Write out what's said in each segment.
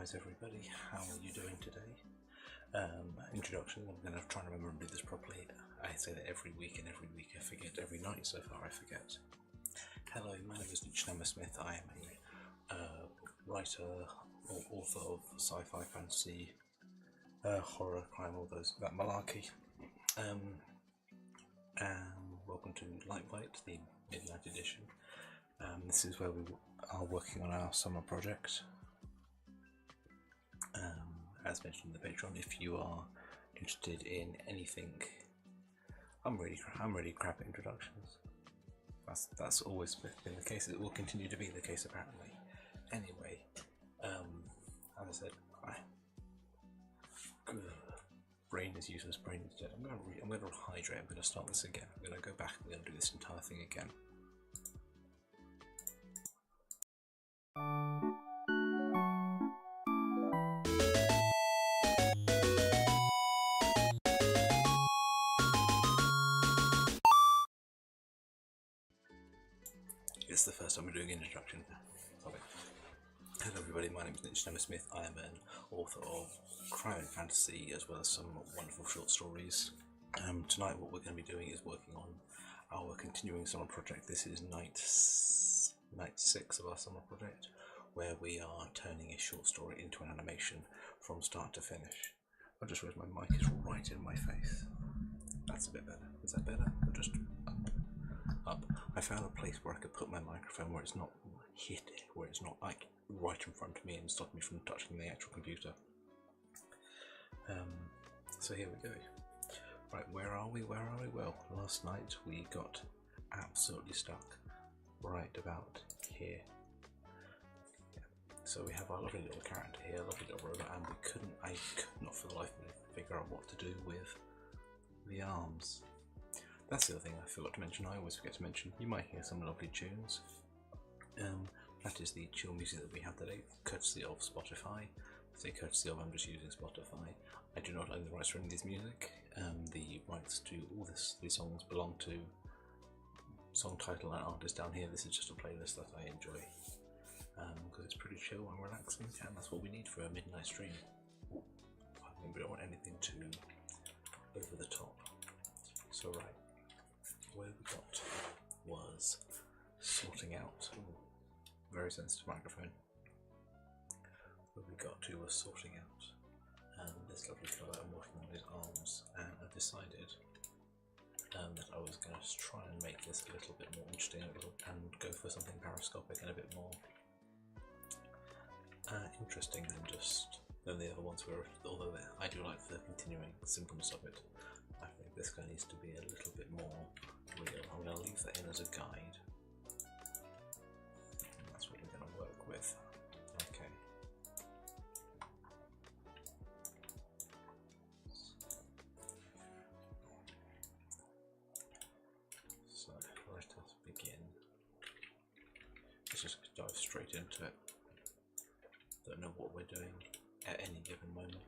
Surprise everybody, how are you doing today? Introduction, I'm going to try and remember and do this properly. I say that every week and every week I forget, every night so far I forget. Hello, my name is Cennamo-Smith. I am a writer or author of sci-fi, fantasy, horror, crime, all that malarkey. And welcome to Lite Byte, the Midnight Edition. This is where we are working on our summer project. As mentioned in the Patreon, if you are interested in anything, I'm really crap at introductions. That's always been the case. It will continue to be the case apparently. Anyway, as I said, brain is useless. Brain is dead. I'm going to hydrate. I'm going to start this again. I'm going to go back. I'm going to do this entire thing again. It's the first time we're doing an introduction. Sorry. Hello everybody, my name is Cennamo-Smith. I am an author of crime and fantasy as well as some wonderful short stories. Tonight what we're going to be doing is working on our continuing summer project. This is night 6 of our summer project, where we are turning a short story into an animation from start to finish. I just realised my mic is right in my face. That's a bit better. Is that better? Or just up? I found a place where I could put my microphone where it's not hit, where it's not like right in front of me and stop me from touching the actual computer. So here we go. Right, where are we? Well, last night we got absolutely stuck right about here. Yeah. So we have our lovely little character here, lovely little robot, and I could not for the life of me figure out what to do with the arms. That's the other thing I forgot to mention. I always forget to mention. You might hear some lovely tunes. That is the chill music that we have today, courtesy of Spotify. I say courtesy of, I'm just using Spotify. I do not own the rights to any of this music. The rights to all these songs belong to song title and artist down here. This is just a playlist that I enjoy because it's pretty chill and relaxing, and that's what we need for a midnight stream. I think we don't want anything too over the top. So right. Where we got to was sorting out, very sensitive microphone. Where we got to was sorting out this lovely fella and working on his arms, and I decided that I was going to try and make this a little bit more interesting and go for something parascopic and a bit more interesting than the other ones were, although I do like the continuing simpleness of it. I think this guy needs to be a little bit more real. I'm going to leave that in as a guide. And that's what we're going to work with. Okay. So let us begin. Let's just dive straight into it. Don't know what we're doing at any given moment.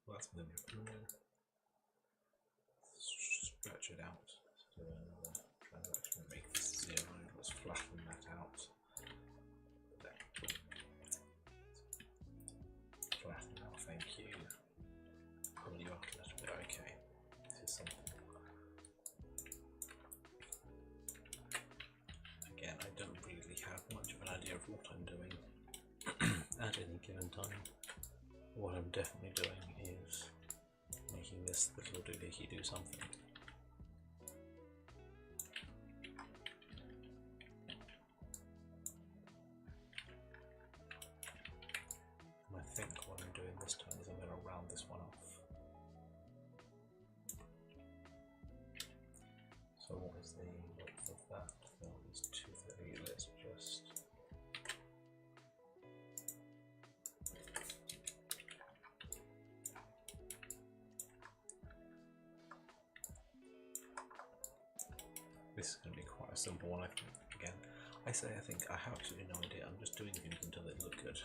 Well, that's minimal. Stretch it out. Do another transaction. Make this 0. Let's flatten that out. There. Flatten out. Thank you. Pull you up a little bit. Okay. This is something. Again, I don't really have much of an idea of what I'm doing at any given time. What I'm definitely doing is making this little doohickey do something. And I think what I'm doing this time is I'm going to round this one off. So what is the width of that? That is 230. Let's just... This is going to be quite a simple one, I think. Again, I think I have absolutely no idea. I'm just doing things until they look good.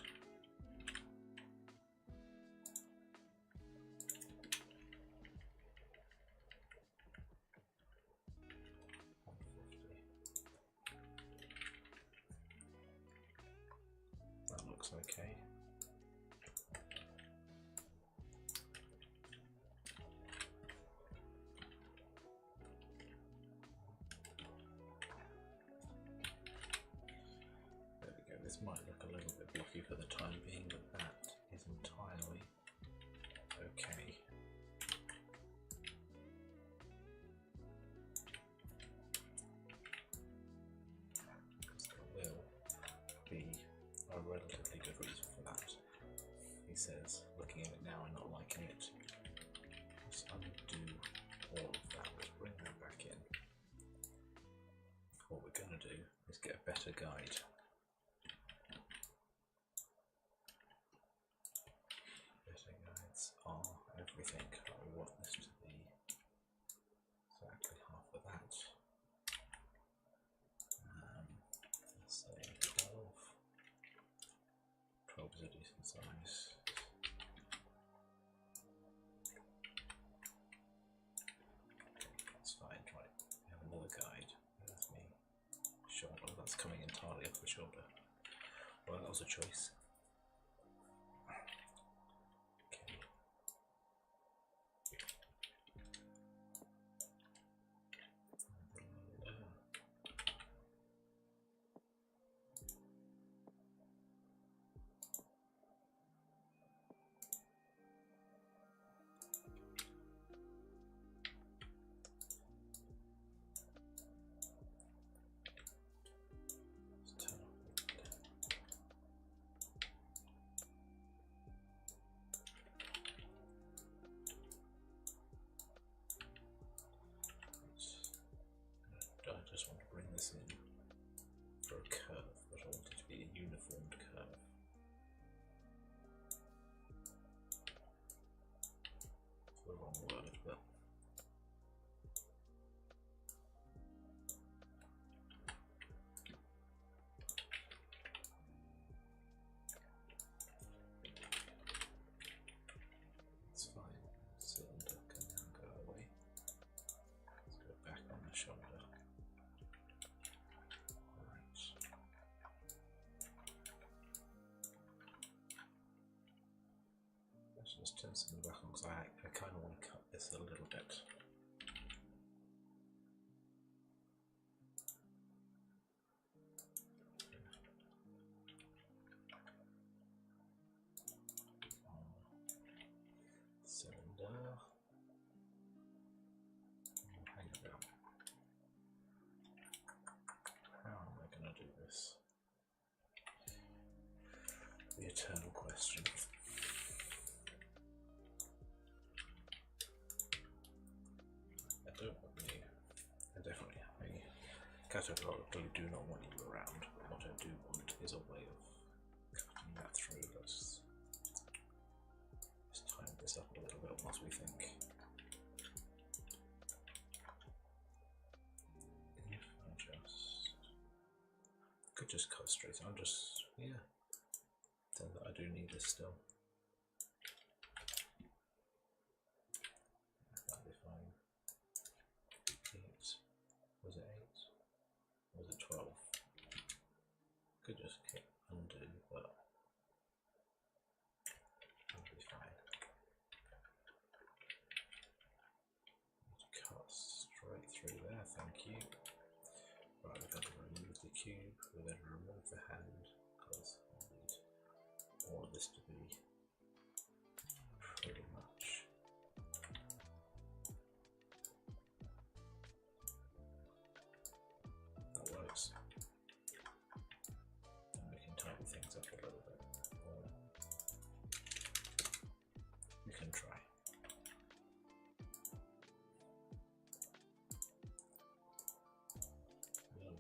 This might look a little bit blocky for the time being, but that is entirely okay. Because there will be a relatively good reason for that. He says, looking at it now and not liking it, just undo all of that, let's bring that back in. What we're going to do is get a better guide. Better guides are everything. I want this to be exactly half of that. Let's say 12. 12 is a decent size. That's fine, right. We have another guide. That's me. Shoulder, that's coming entirely off the shoulder. Well, that was a choice. Okay. I just want to bring this in for a curve, but I want it to be a uniformed curve. It's the wrong word, but it's fine. Cylinder can now go away. Let's go back on the shoulder. Just turn something back on because I kind of want to cut this a little bit. Cylinder. Hang about. How am I going to do this? The eternal question. Categorically do not want you around, but what I do want is a way of cutting that through. Let's just time this up a little bit whilst we think. If I could just cut straight, I'm just, yeah, turns out I do need this still. That'd be fine. 8, was it 8? Was it 12? Could just hit undo, but that'll be fine. Cut straight through there, thank you. Right, we're going to remove the cube, we're going to remove the hand, because I need all of this to be pretty much works. And we can tighten things up a little bit. Or we can try. Yeah,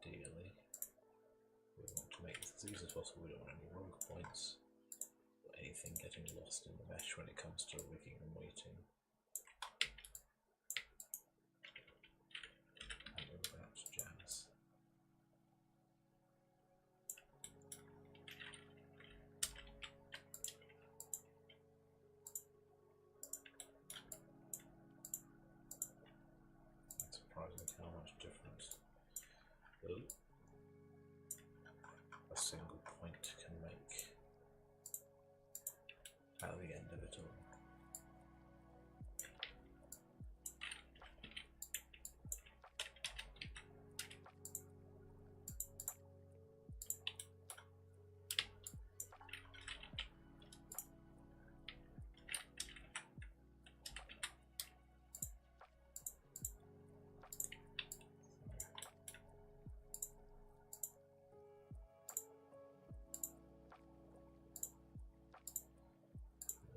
ideally we want to make this as easy as possible. We don't want any rogue points or anything getting lost in the mesh when it comes to rigging and weighting. And we're about to jazz. It's surprising how much difference a single point can make at the end of it all.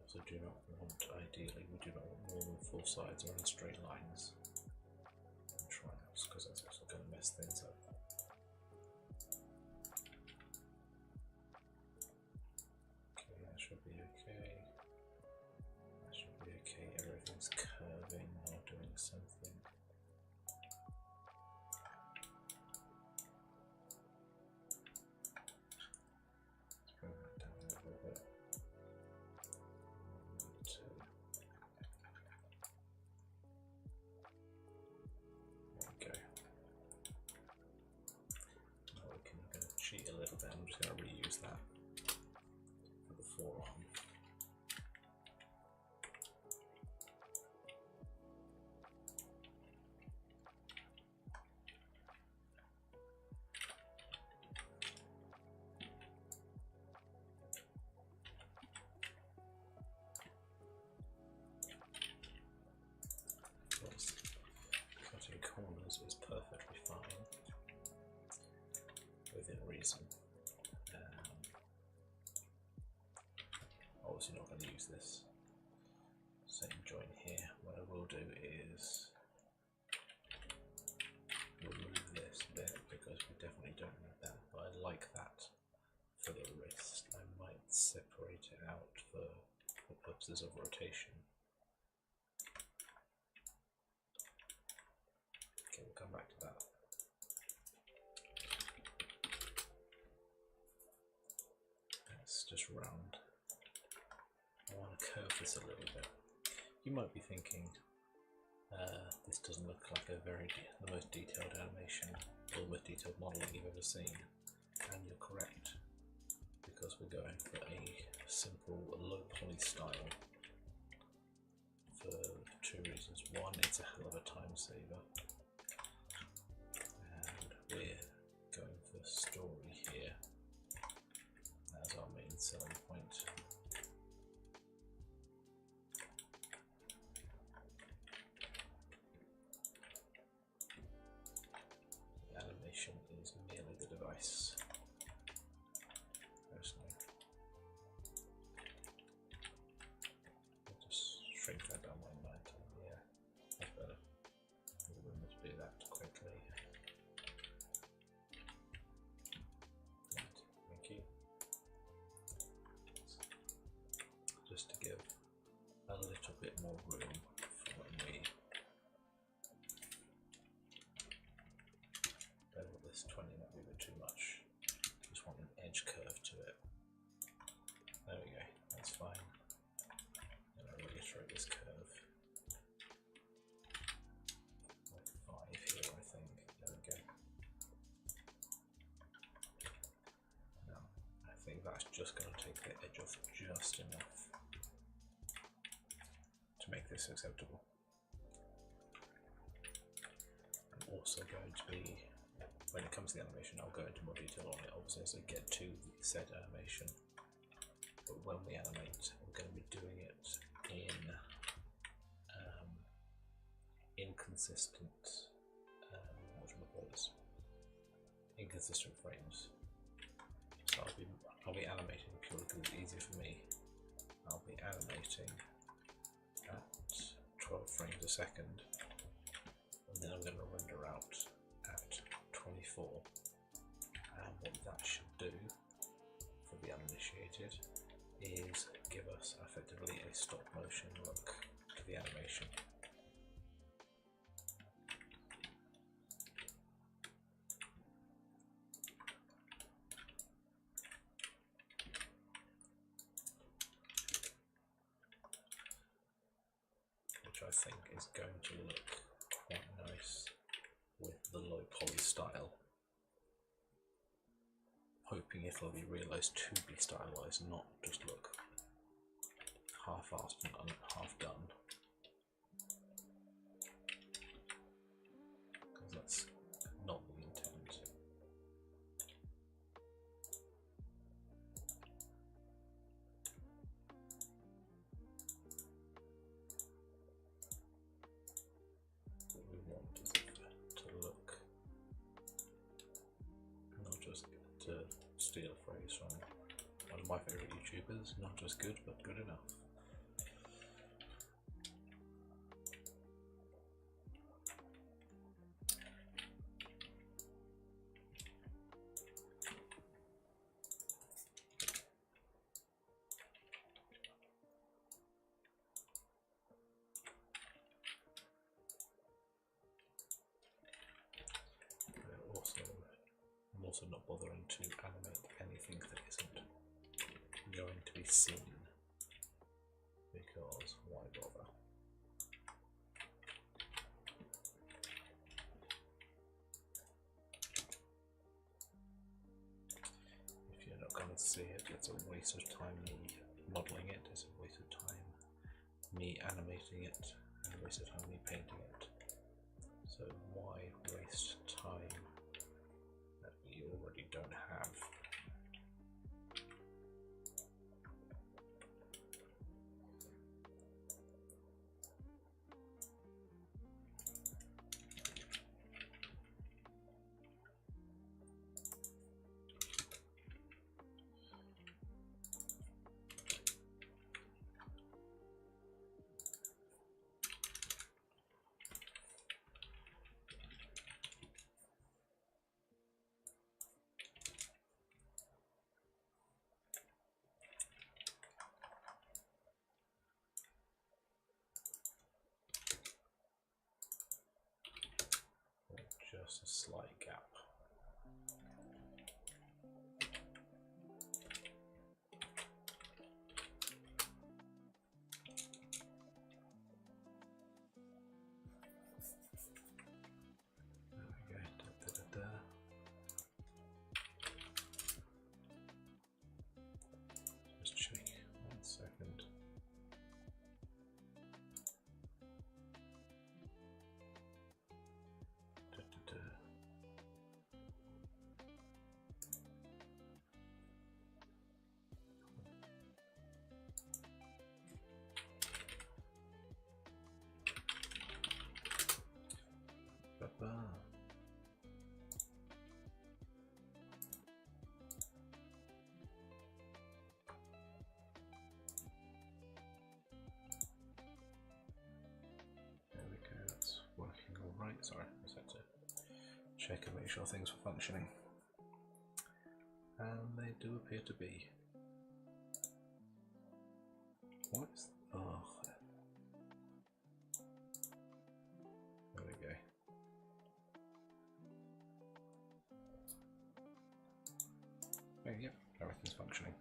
So do not want, ideally, we do not want more than 4 sides or in straight lines and triangles, because that's also going to mess things up. Okay, that should be okay. That should be okay. Everything's curving or doing something. Let's bring that down a little bit. Cheat a little bit. I'm just going to reuse that for the forearm. Cutting corners is perfectly fine within reason. Obviously not going to use this same joint here. What I will do is remove this bit because we definitely don't need that, but I like that for the wrist. I might separate it out for the purposes of rotation. Okay, we'll come back to that. It's just round. I want to curve this a little bit. You might be thinking, this doesn't look like the most detailed animation or the most detailed modelling you've ever seen, and you're correct, because we're going for a simple low poly style for 2 reasons. One, it's a hell of a time saver, and we're going for story here as our main selling point. The animation is merely the device, personally. I'll just shrink that down one line. Yeah, that's better. We wouldn't do that quickly. Right, thank you. Just to give a little bit more room for when we bevel this 20, might be a bit too much. Just want an edge curve to it. There we go, that's fine. And I'll reiterate this curve. Like 5 here, I think. There we go. Now, I think that's just going to take the edge off just enough to make this acceptable. I'm also going to be, when it comes to the animation, I'll go into more detail on it obviously as I get to the said animation, but when we animate we're going to be doing it in inconsistent inconsistent frames. So I'll be animating purely because it's easier for me. I'll be animating at 12 frames a second, and then I'm going to render out at 24. that should do for the uninitiated is give us effectively a stop motion look to the animation. Which I think is going to look quite nice with the low poly style. Hoping it'll be realised to be stylised, not just look half-assed and half done. Because that's not the intent. What we want is it to look, not just to steal a phrase from one of my favourite YouTubers, not just good, but good enough. I'm also not bothering to animate anything that isn't going to be seen, because why bother? If you're not going to see it, it's a waste of time me modelling it, it's a waste of time me animating it, and a waste of time me painting it. So why waste time that you already don't have? Just a slight gap. There we go. Da, da, da, da. Just check 1 second. There we go, that's working all right. Sorry, I just had to check and make sure things were functioning. And they do appear to be. What is... oh. There we go. Oh, yep, everything's functioning.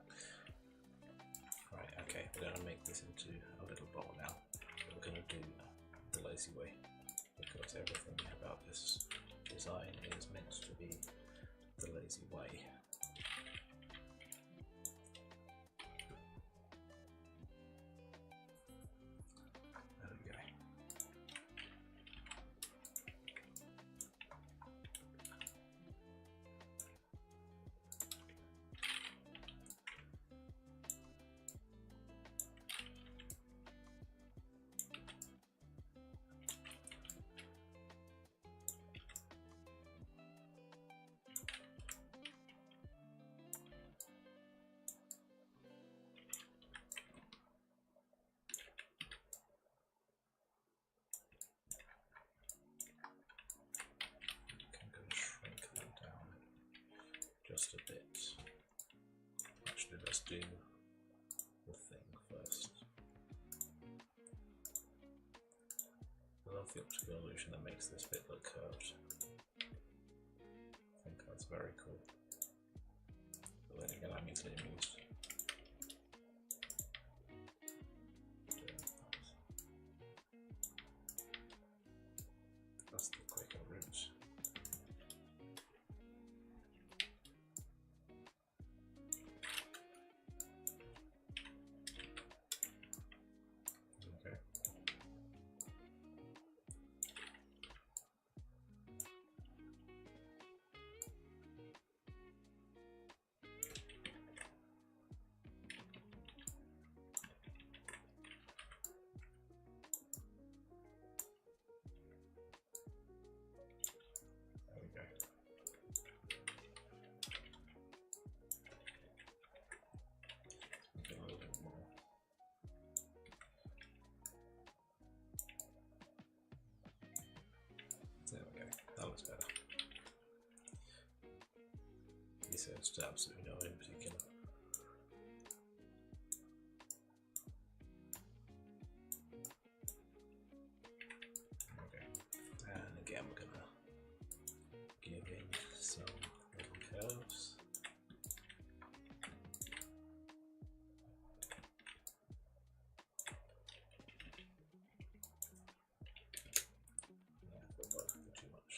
Right, okay, we're going to make this into a little bowl now. We're going to do the lazy way, because everything about this design is meant to be the lazy way. There we go. just a bit. Actually, let's do the thing first. I love the optical illusion that makes this bit look curved. I think that's very cool. But then again, I'm easily amused. That's the quicker route. Okay. There we go. Make it a little bit more. There we go. That looks better. He says absolutely no in particular. Okay. And again, we're gonna give in some little curves. Yeah, but both are too much.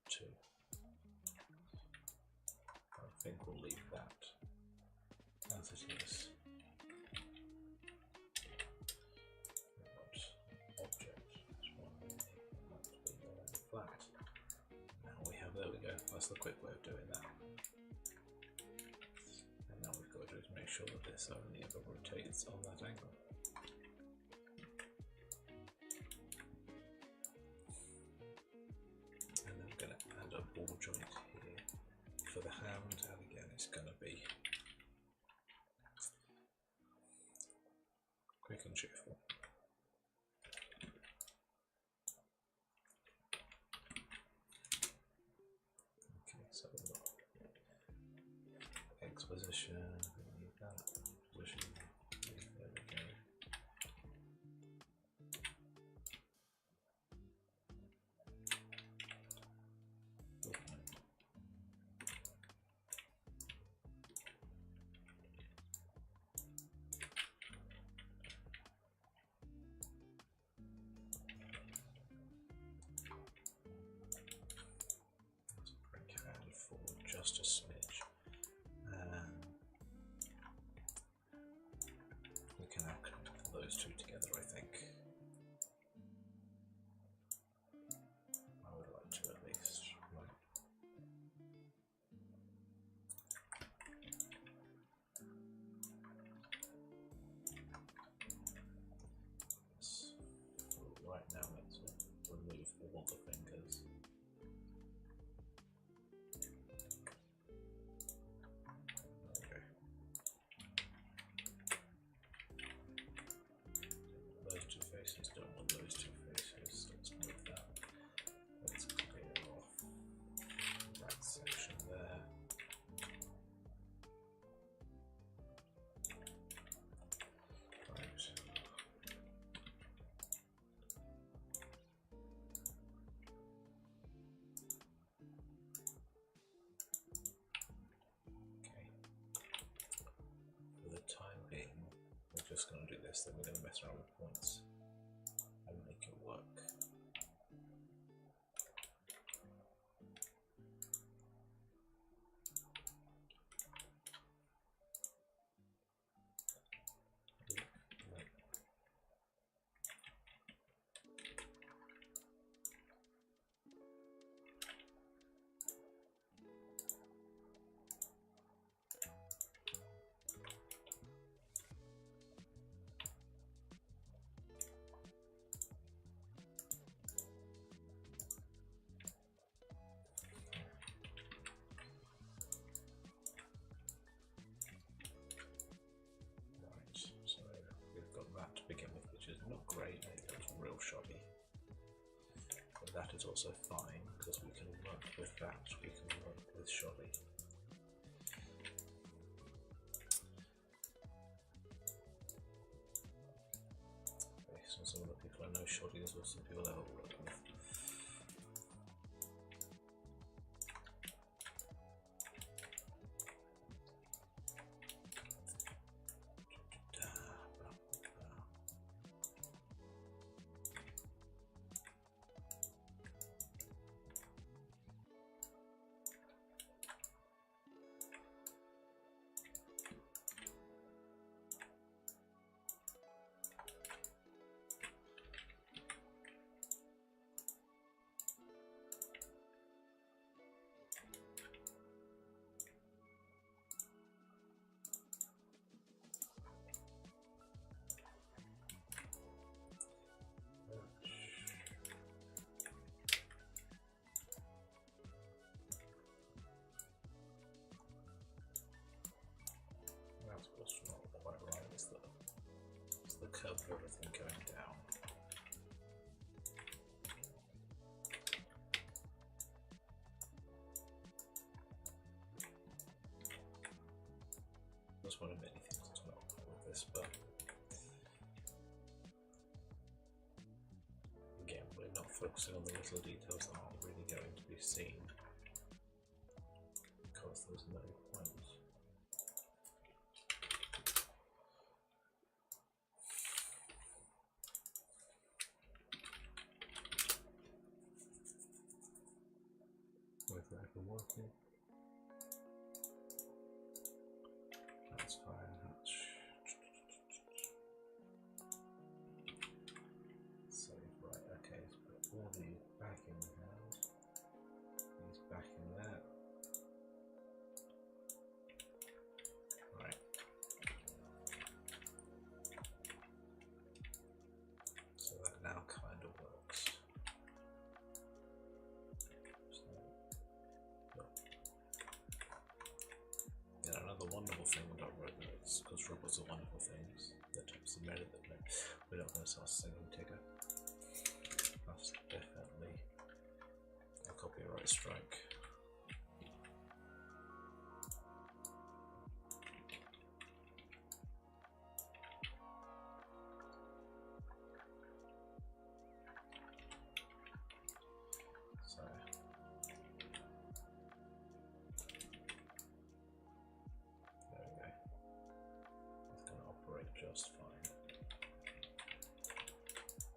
Two. I think we'll leave that as it is. We want object flat. Now we have, there we go, that's the quick way of doing that. And now we've got to do is make sure that this only ever rotates on that angle. And then I'm going to add a ball joint here for the hand, and again it's going to be quick and cheerful. Okay, so we've got X position, we need that position, there we go. Break hand forward just a smidge, and we can now connect those two together, I think. I would like to at least. Right. So right now, let's remove all the fingers. Okay. Those two faces, don't want those two faces. Let's move that. Let's clear off that section there. Right. Okay. For the time being, we're just going to do this, then we're going to mess around with points and make it work. Right. So we've got that to begin with, which is not great, it looks real shoddy. But that is also fine, because we can work with that, we can work with shoddy. everything going down. That's one of many things that's not with this, but again, we're not focusing on the little details that aren't really going to be seen because there's no point. Whether I've been working. That's fine. Save, right, okay, let's put all these back in now. These back in there. Right. So that now kind of works. So, yeah, another wonderful thing about robots, because robots are wonderful things, that types of merit that we're not going to start singing Tigger. That's definitely a copyright strike. So there we go. It's going to operate just fine.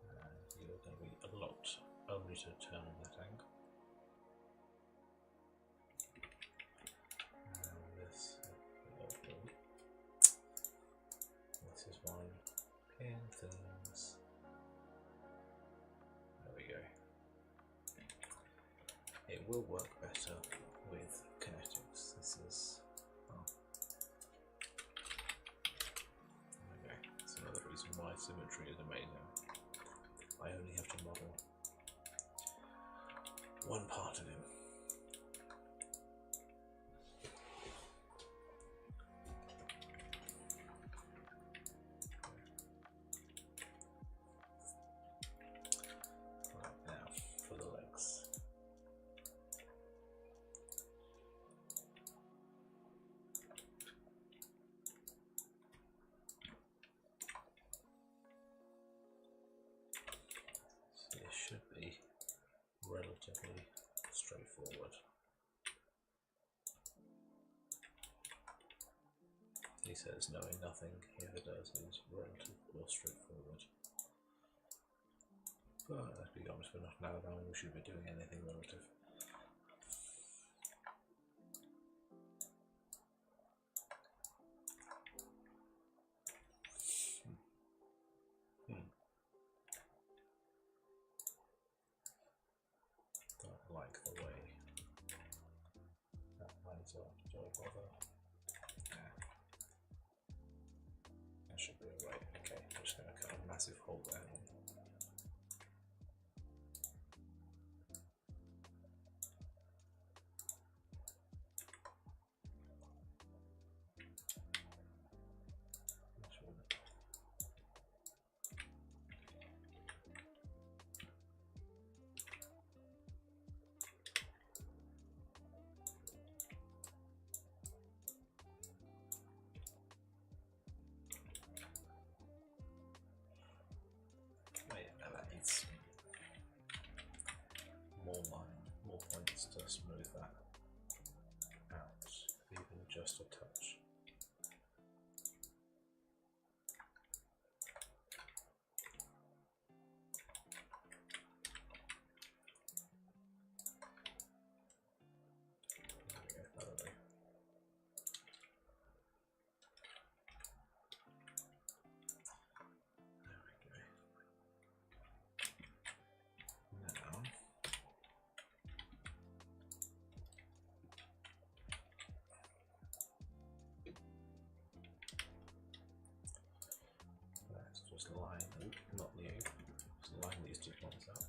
And you're going to be locked only to turn on that angle. And this is one pin things. There we go. It will work better with kinetics. This is, well, okay. That's another reason why symmetry is amazing. I only have to model one part of him. Right, now for the legs. So it should be relatively straightforward. He says knowing nothing, here it does, is relative or straightforward. But let's be honest, we're not now we should be doing anything relative. Don't like the way that lines up. Do I bother? Yeah. That should be alright. Okay, I'm just going to cut a massive hole there. More points to smooth that out, even just a touch. There we go, that'll do. Now let's just line, not the egg, just line these 2 points up.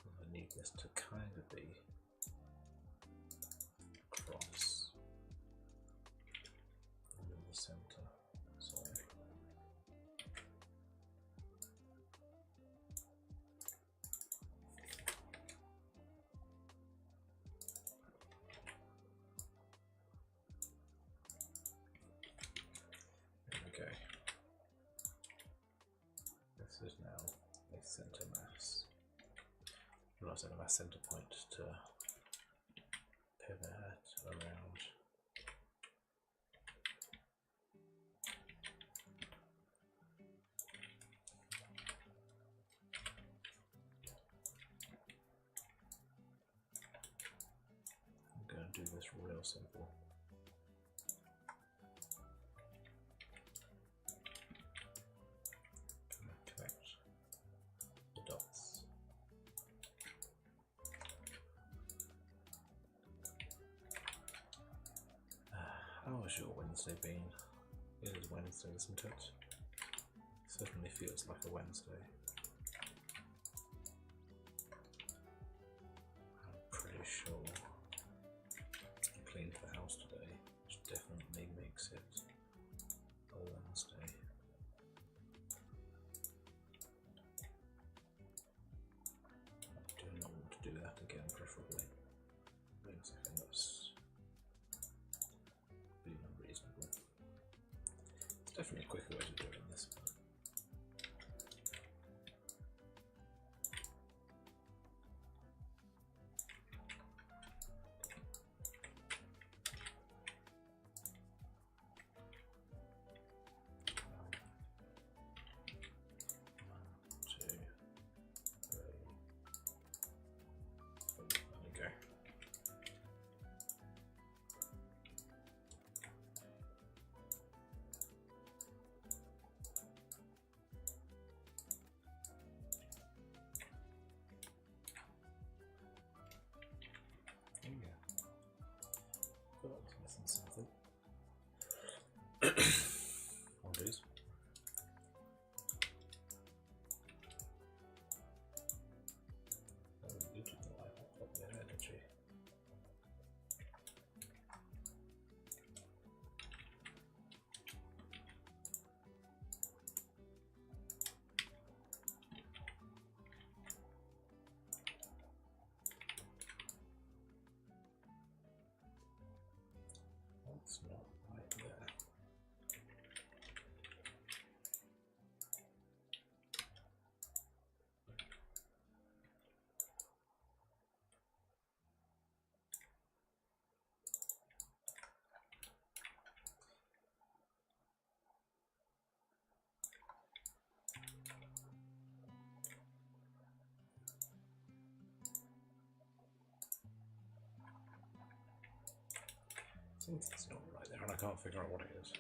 I need this to kind of be across and in the center. Sorry. This is now a center mass. Not center mass, center point to pivot around. I'm going to do this real simple. Connect the dots. How has your Wednesday been? It is Wednesday, isn't it? Certainly feels like a Wednesday. I'm pretty sure I cleaned the house today, which definitely makes it a Wednesday. I do not want to do that again, preferably. Wait a second, that's pretty unreasonable. It's definitely a quicker way to do it than this. Missing something. Apologies. Energy. That's not right there. I think it's not right there, and I can't figure out what it is.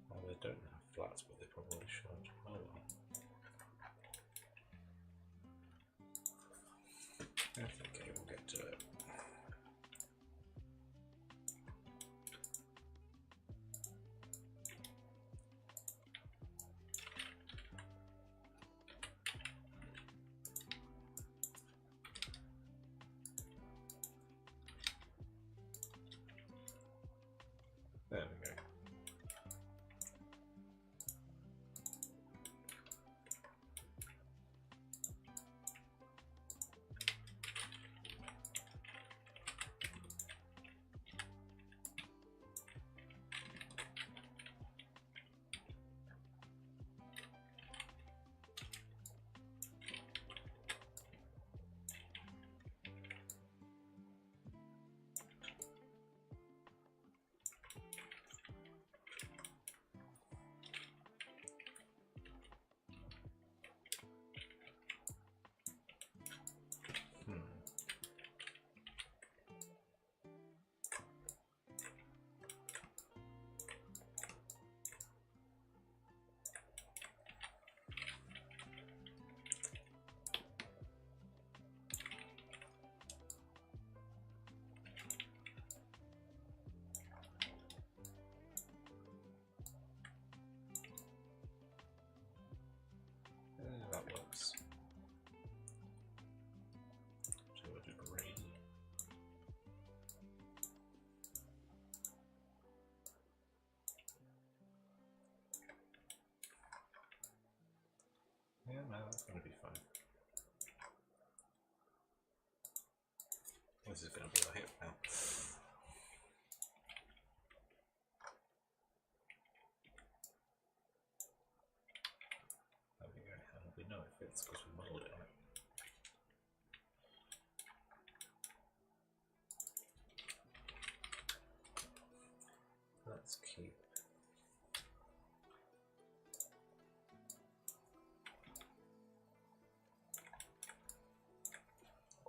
Well, they don't have flats, but they probably should. Oh well. That's okay, we'll get to it. There we go. That works. To a degree. Yeah, no, that's going to be fine. This is going to be a hit now. It's because we muddled it, right? Let's keep.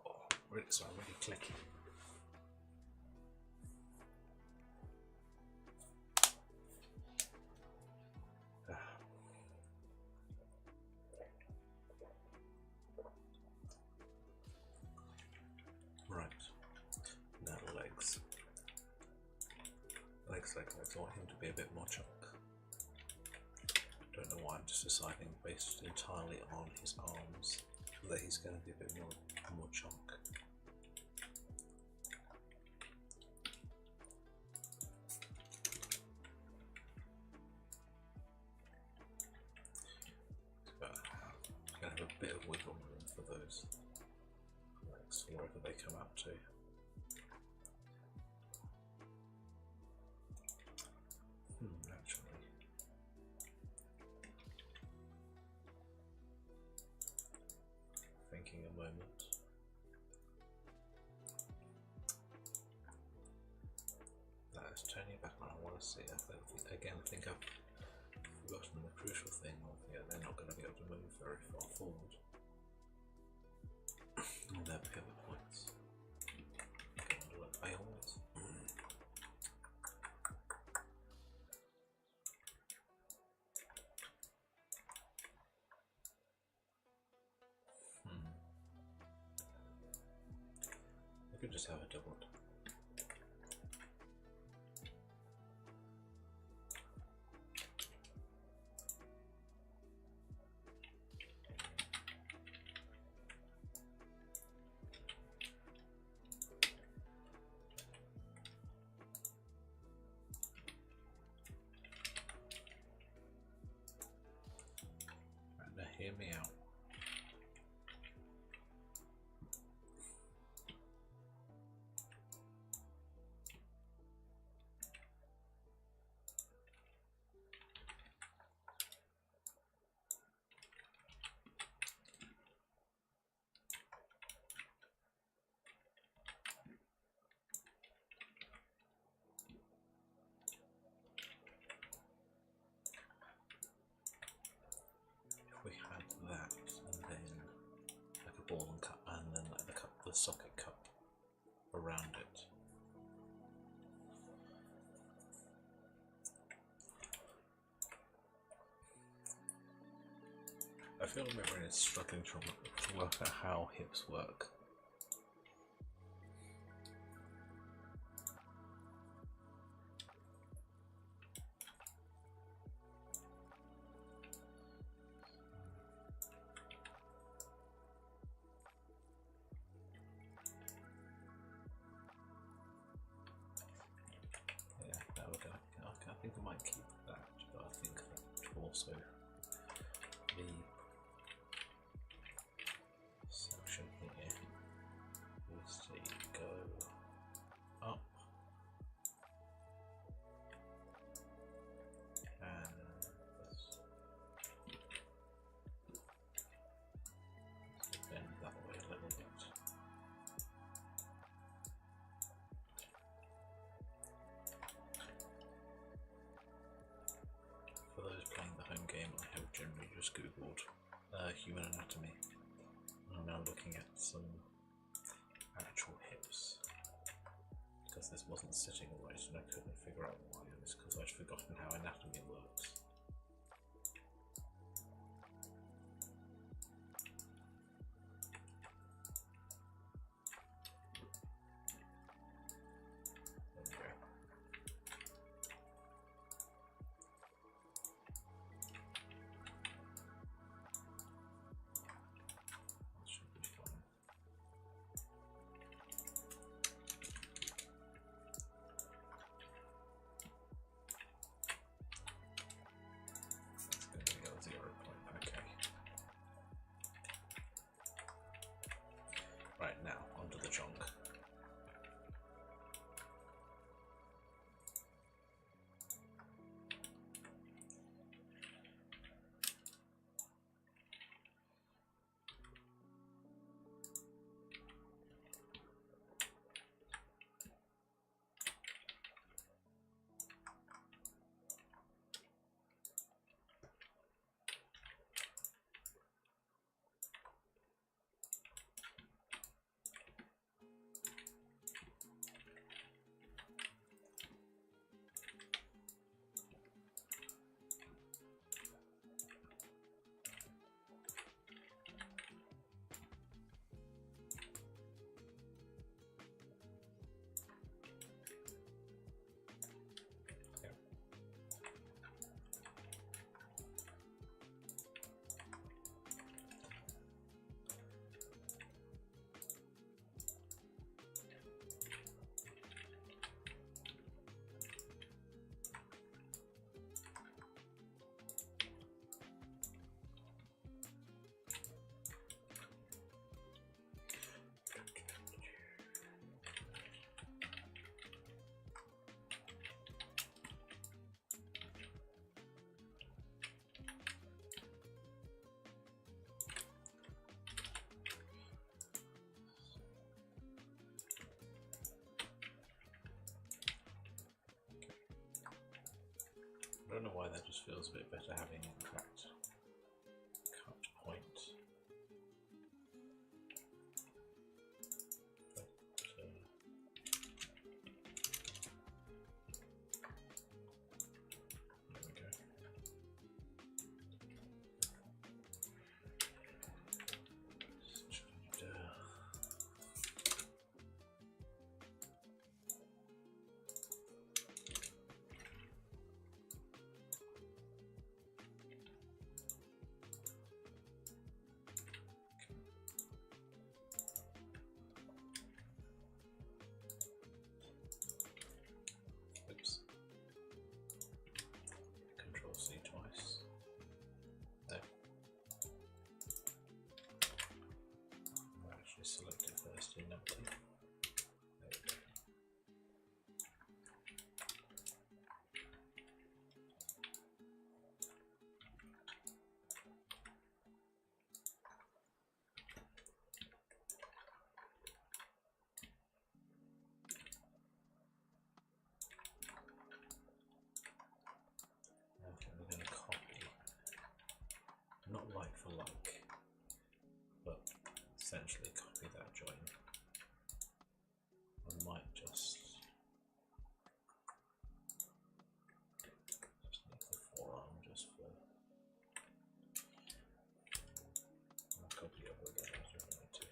Oh, it's already clicking. Right, now legs. Legs. I want him to be a bit more chunk. Don't know why, I'm just deciding based entirely on his arms that he's going to be a bit more chunk. But I'm going to have a bit of wiggle room for those legs, wherever they come out to. Actually, thinking a moment. That is turning back when I want to see. I think I've forgotten the crucial thing of, yeah, they're not going to be able to move very far forward. And their pivot points. I always. I could just have a double. Right, now hear me out. If we had that, and then like a ball and cup, and then like the socket cup around it. I feel like we're really struggling to work out how hips work. Yeah, no, I think I might keep that, but I think that also the section here needs to go up and bend that way a little bit. For those playing the home game, I have generally just googled human anatomy. I'm now looking at some actual hips because this wasn't sitting right and I couldn't figure out why. It's because I'd forgotten how anatomy works. There we go. That should be fine. don't know why that just feels a bit better having an exact cut point. But, there we go. Oops. Control C twice. There. I'll actually select it first in empty. There we go. I think we're going to copy, not like for like, but essentially copy that join. I might just need the forearm just for, I'll copy it over again as we need to.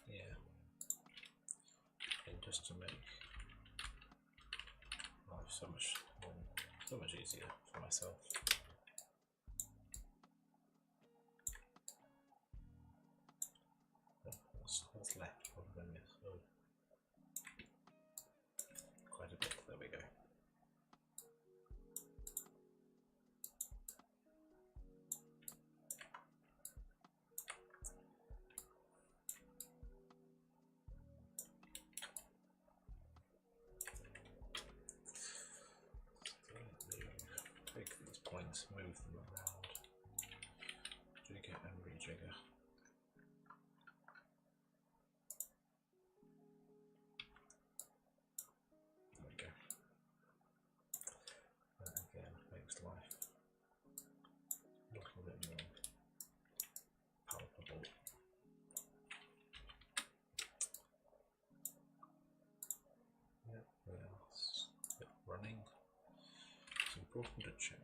Yeah, and just to make life so much easier for myself. What's left? Probably quite a bit. There we go. Take these points, move them around, jigger and rejigger. There we go. That again makes life a little bit more palpable. Yep, we are running. It's important to check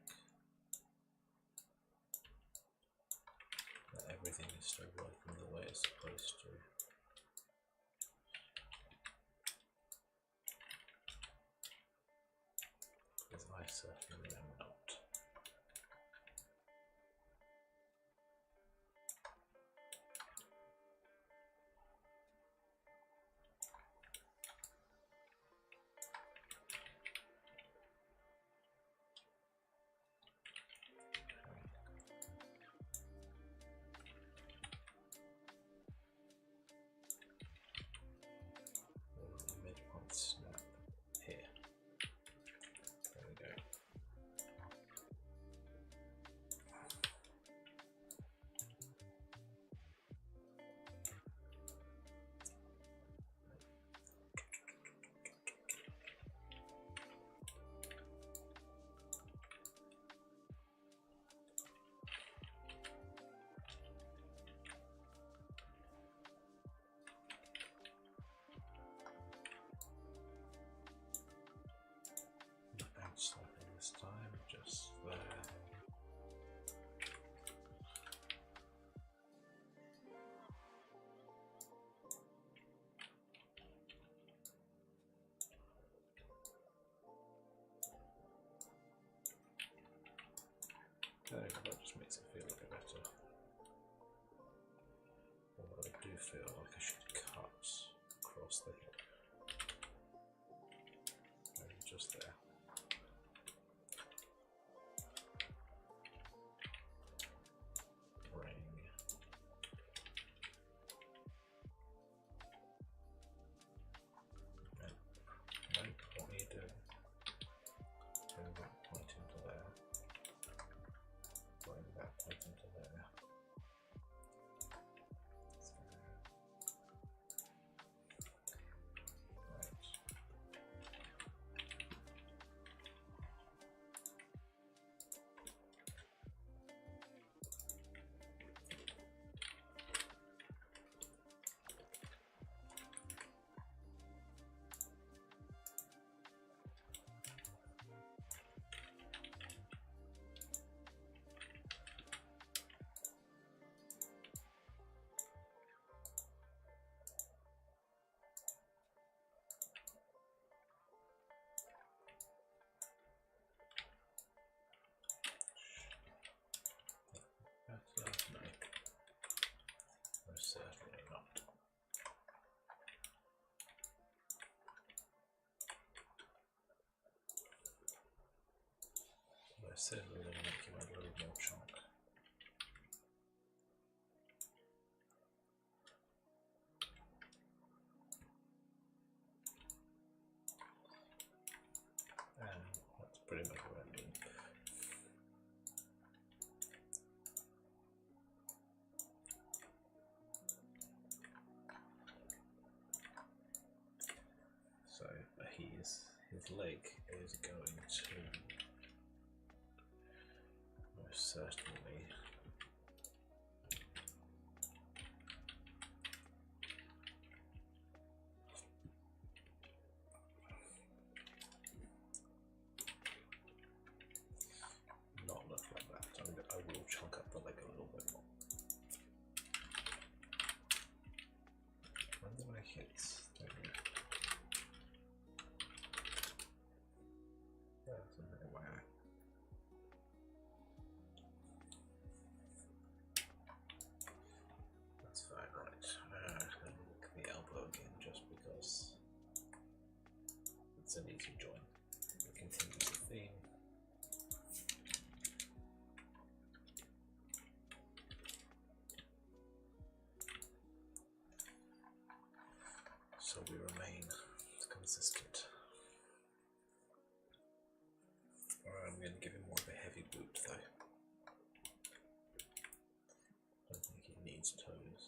that everything is still working the way it's supposed to. Because I certainly am not. Midpoint snap here. There we go. Snapping this time, just there. Okay, that just makes it feel a bit better. Although I do feel like I should cut across the hip. Maybe just there. I said we were going to make him a little more chunk. And that's pretty much what I mean. So his leg is going to most certainly not look like that. I will chunk up the leg a little bit more. When did I hit? There we go. Yeah, that's a bit away. That's fine, right. Then look at the elbow again, just because it's an easy join. It continues the theme. So we remain consistent. I'm going to give him more of a heavy boot though. I don't think he needs toes.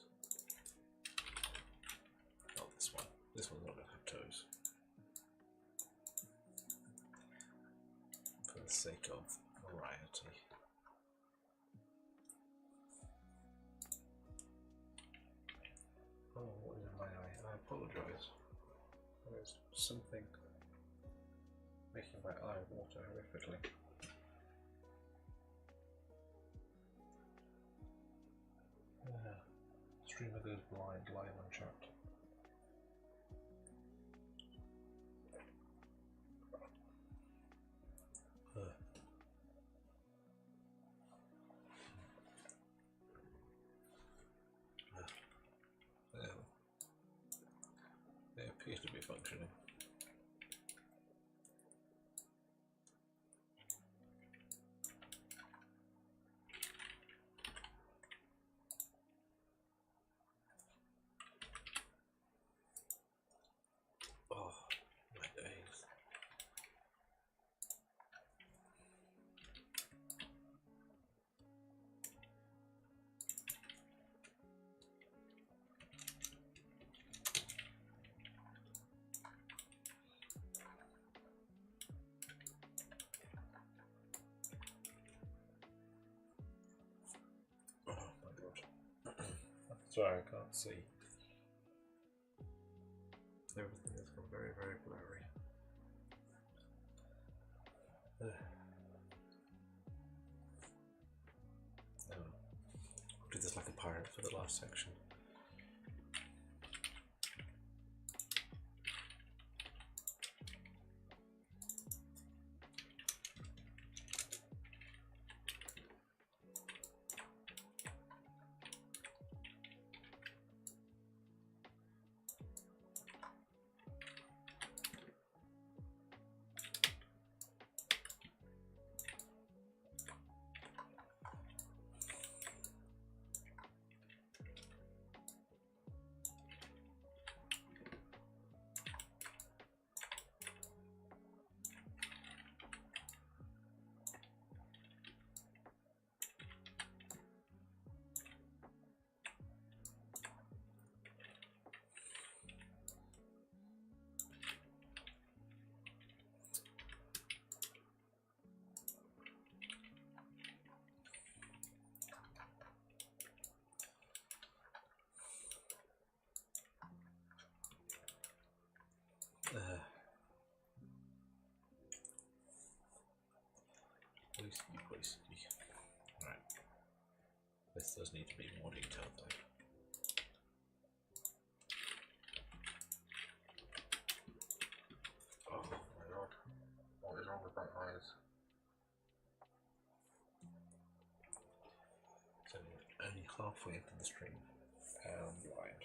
Not this one. This one's not going to have toes. For the sake of variety. Oh, what is in my eye? I apologise. There's something making my eye water horrifically. Streamer goes blind live on chat. They appear to be functioning. Oh, my days. Oh my god. Sorry, I can't see. Everything has gone very, very blurry. I'll do this like a pirate for the last section. Whiskey. Right. This does need to be more detailed though. Oh my god. What is wrong with my eyes? So only halfway into the stream and I'm blind.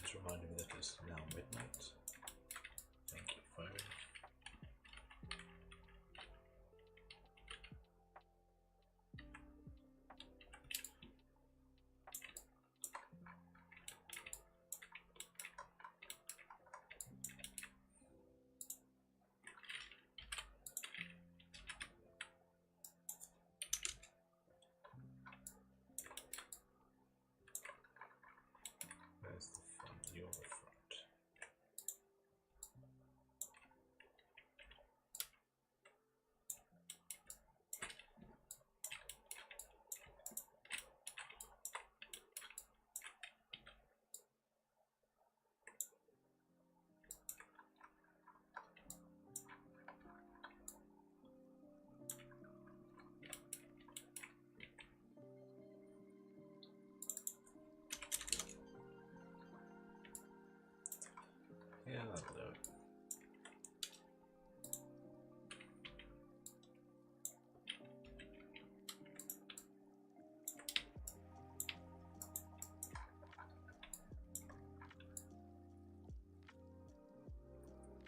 Just reminding me that it's now midnight. Thank you, phone. Where's the front? You're the front. Yeah, that'll do it.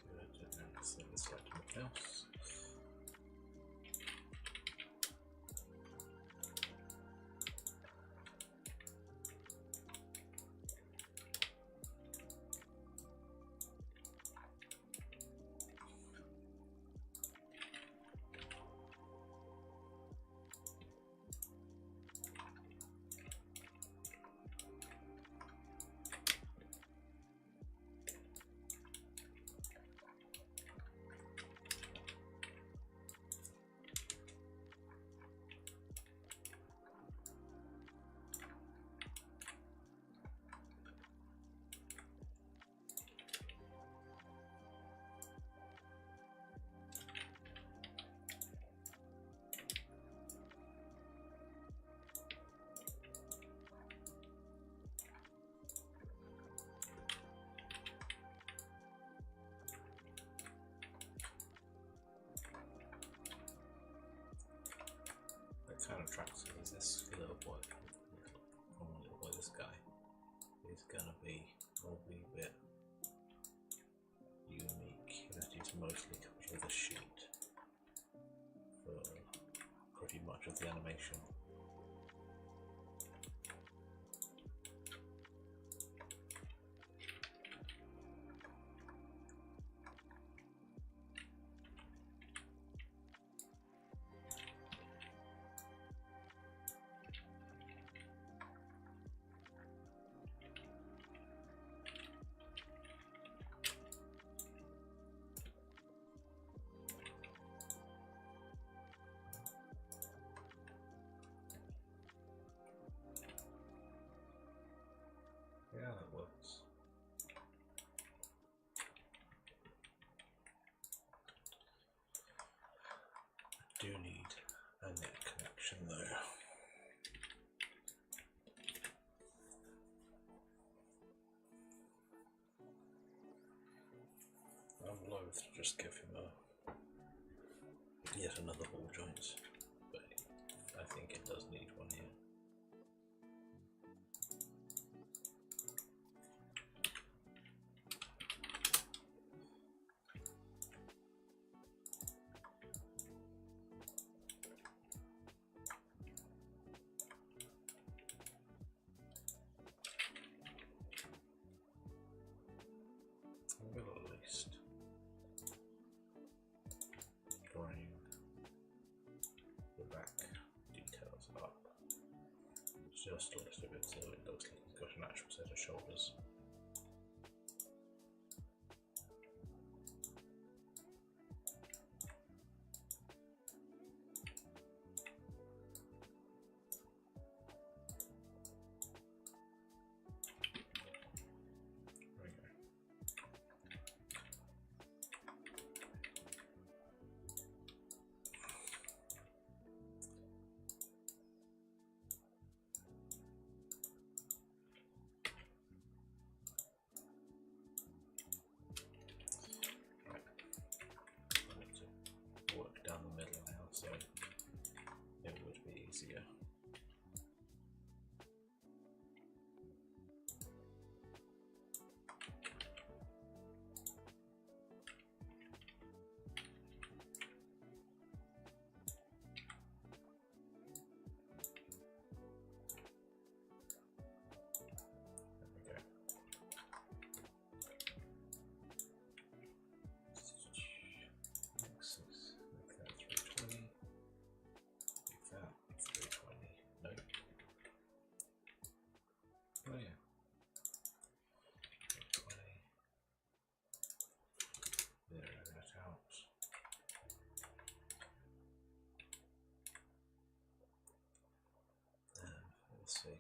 Good, and so let's select something else. Kind of tracks is this little boy, this guy is gonna be a wee bit unique. That is mostly comes with a sheet for pretty much of the animation. Yeah, that works. I do need a net connection though. I'm loath to just give him yet another ball joint, but I think it does need one here. Well, at least bring the back details up just a little bit so it looks like he's got an actual set of shoulders.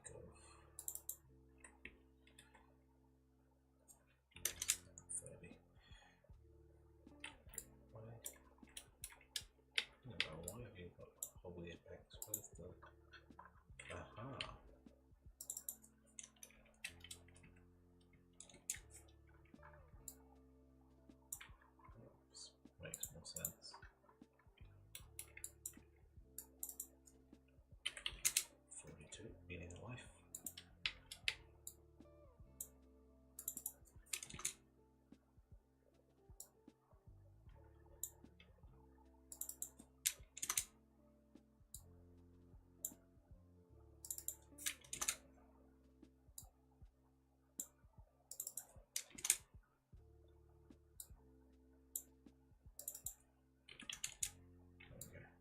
think of 30. Why? I don't know, why have you got a weird X with the... Aha! Oops, makes more sense. 42, meaning a life.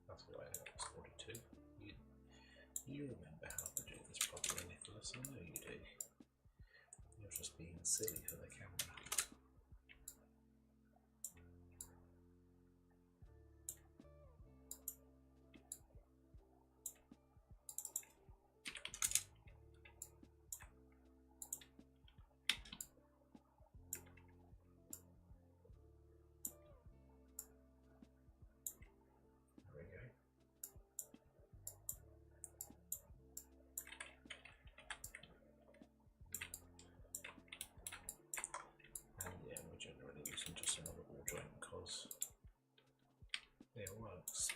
That's why I was 42. You remember how to do this properly, Nicholas. I know you do. You're just being silly for the camera. There we go. And yeah, we're generally using just another ball joint because it works.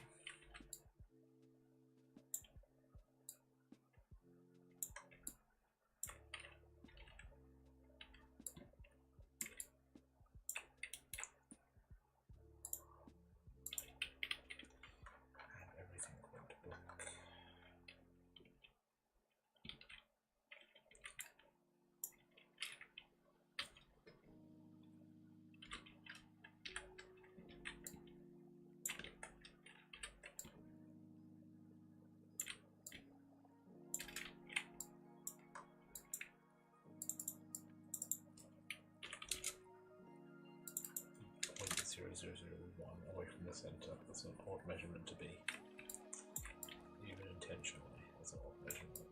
And everything went black. .0001 away from the centre. That's an odd measurement to be. Even intentionally, that's an odd measurement.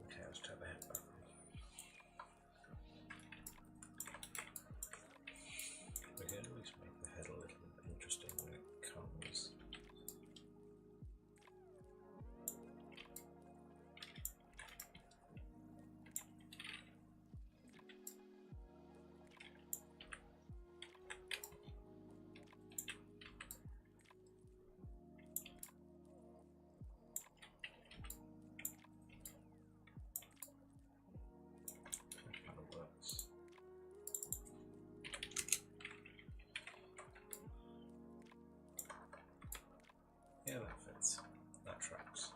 Okay, let's turn the head back on. We can at least make the head a little interesting when it comes. Yeah, that fits. That tracks.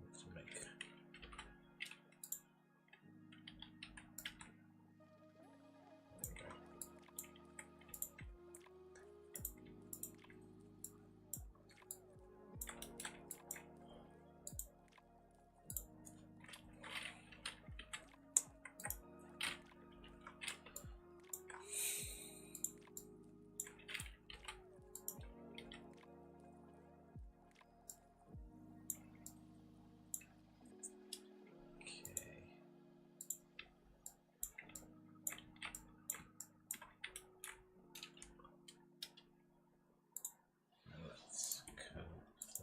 Let's make. There we go.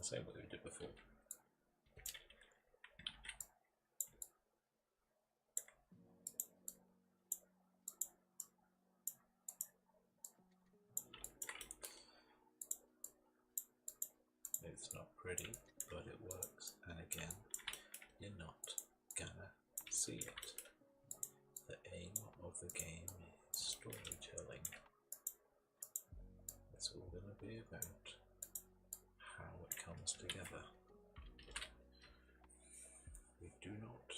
Same way we did before. It's not pretty, but it works. And again, you're not gonna see it. The aim of the game is storytelling. It's all gonna be about how it comes together. We do not,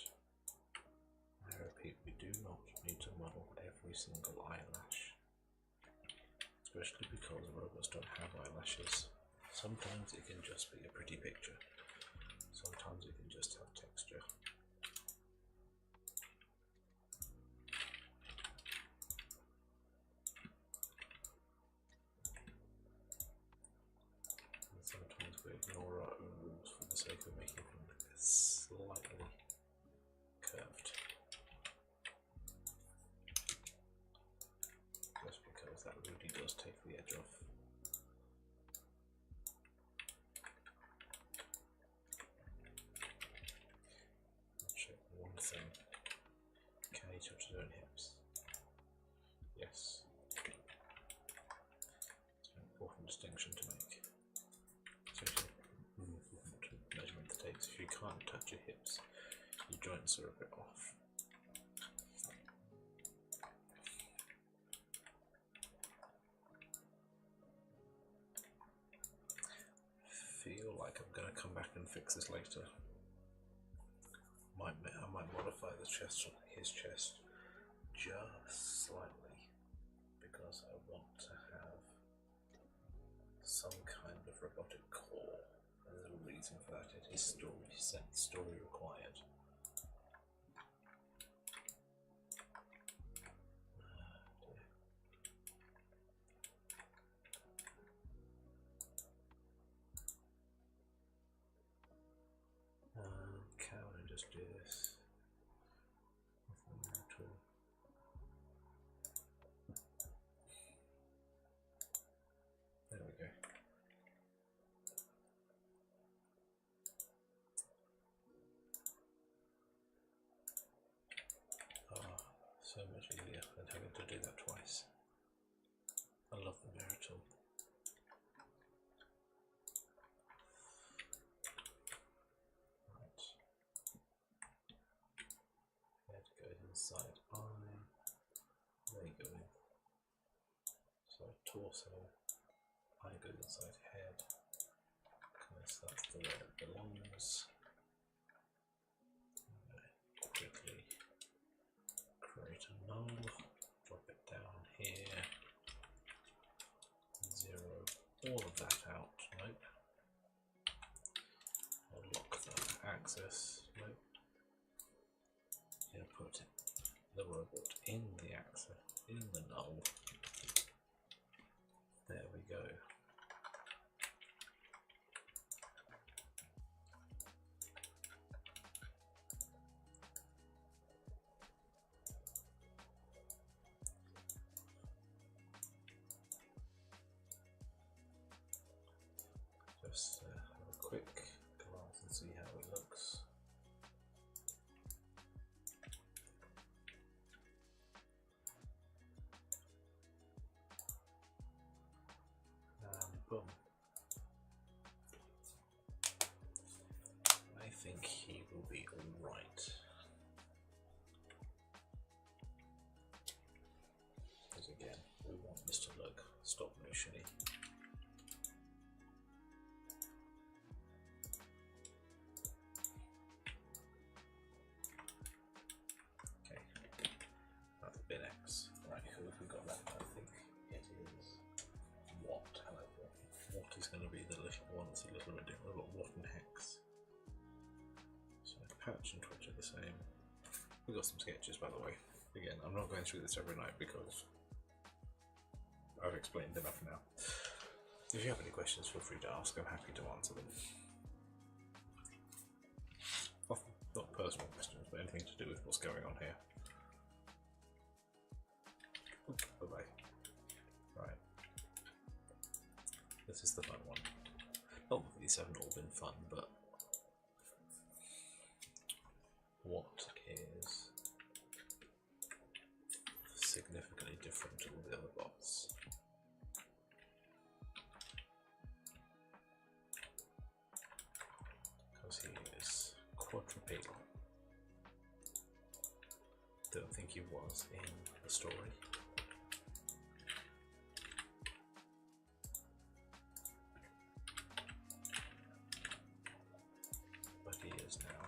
I repeat, we do not need to model every single eyelash, especially because robots don't have eyelashes. Sometimes it can just be a pretty picture, sometimes it can just have texture. sake of making them look slightly curved. Just because that really does take the edge off. I'll check one thing. Can he touch his own hips? Yes. It's an important distinction to make. Especially measurement that takes. If you can't touch your hips, your joints are a bit off. Feel like I'm going to come back and fix this later. I might modify the chest on his chest just slightly because I want to have some kind of robotic core. There's a reason for that. It is story required. Can I just do this? Nothing at all. There we go. So much easier than having to do that twice. I love the mirror tool. Right. Head goes inside eye. They go in. So torso. Eye goes inside head. Because that's the way it belongs. Quickly create a null, drop it down here, zero all of that out, nope. I'll lock the axis, nope. Here, put the robot in the axis, in the null. There we go. Just have a quick glance and see how it looks. And boom. I think he will be alright. Because again, we want this to look stop motion-y. Bin X. Right, who have we got left? I think it is What, however. What is going to be the little one that's a little bit different. We've got What and Hex. So Patch and Twitch are the same. We've got some sketches, by the way. Again, I'm not going through this every night because I've explained enough now. If you have any questions, feel free to ask. I'm happy to answer them. Not personal questions, but anything to do with what's going on here. Bye-bye. Right. This is the fun one. Not that these haven't all been fun, but what is significantly different to all the other bots? Because he is quadrupedal. Don't think he was in the story. But he is now.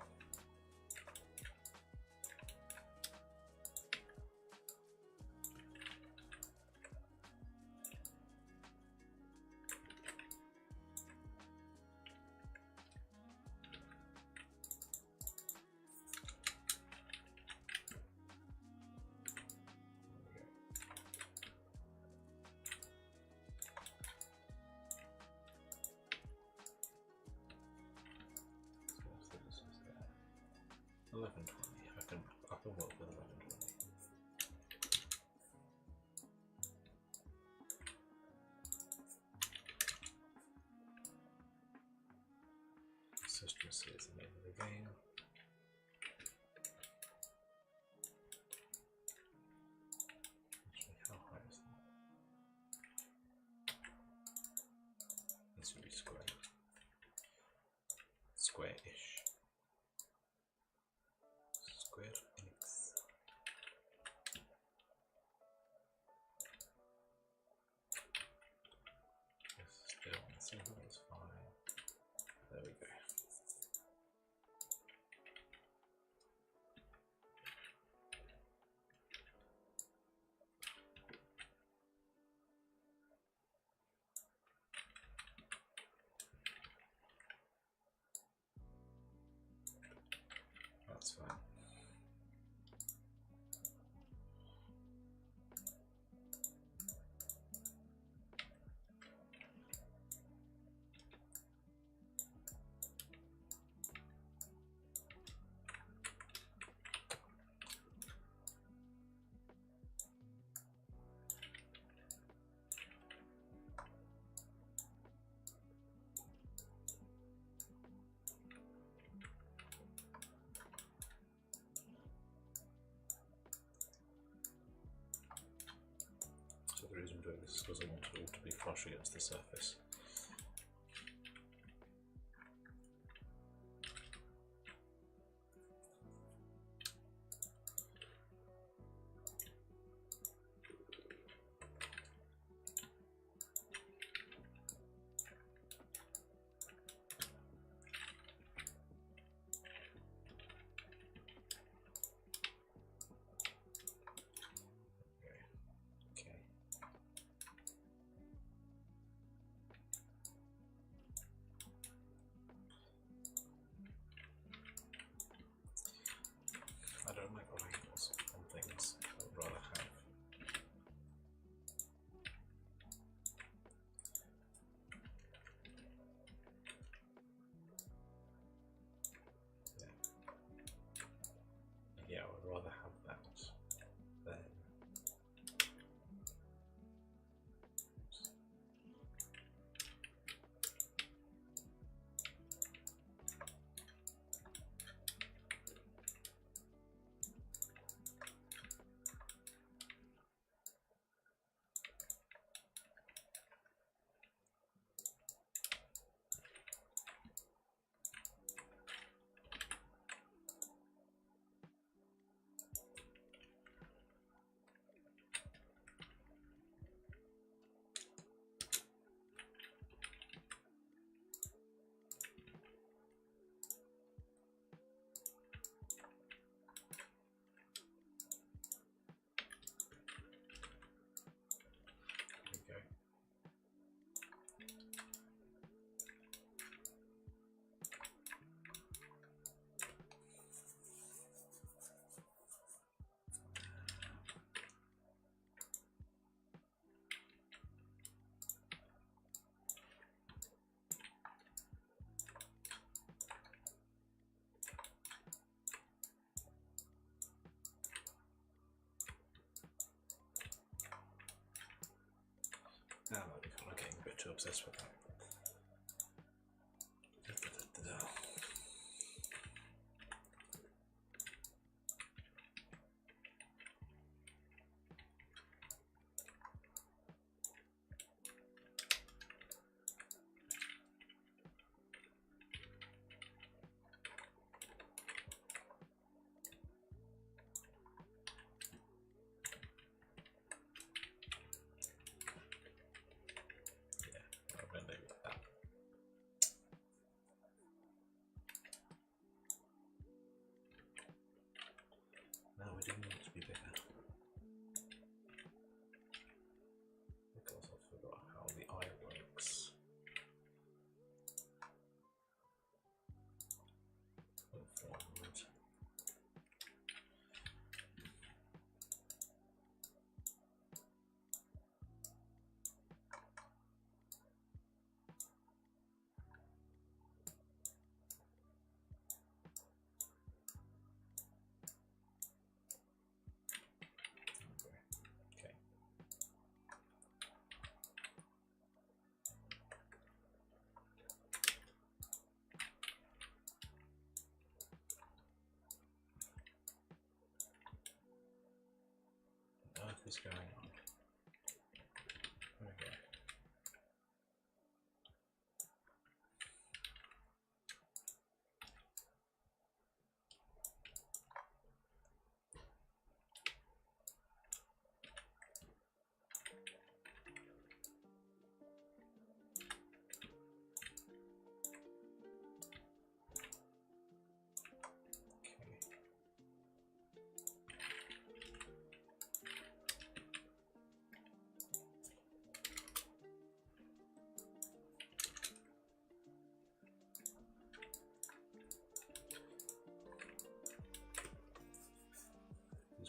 efficiency is the name of the game. Actually, how high is that? This would be square. Square-ish. Square Enix. This still on simple is fine. There we go. That's fine. So the reason I'm doing this is because I want it all to be flush against the surface. Okay. I don't like labels on things. I would rather have yeah, I would rather have that than okay. Now I'm getting a bit too obsessed with that. Yeah, I bet they will. is going on? Okay.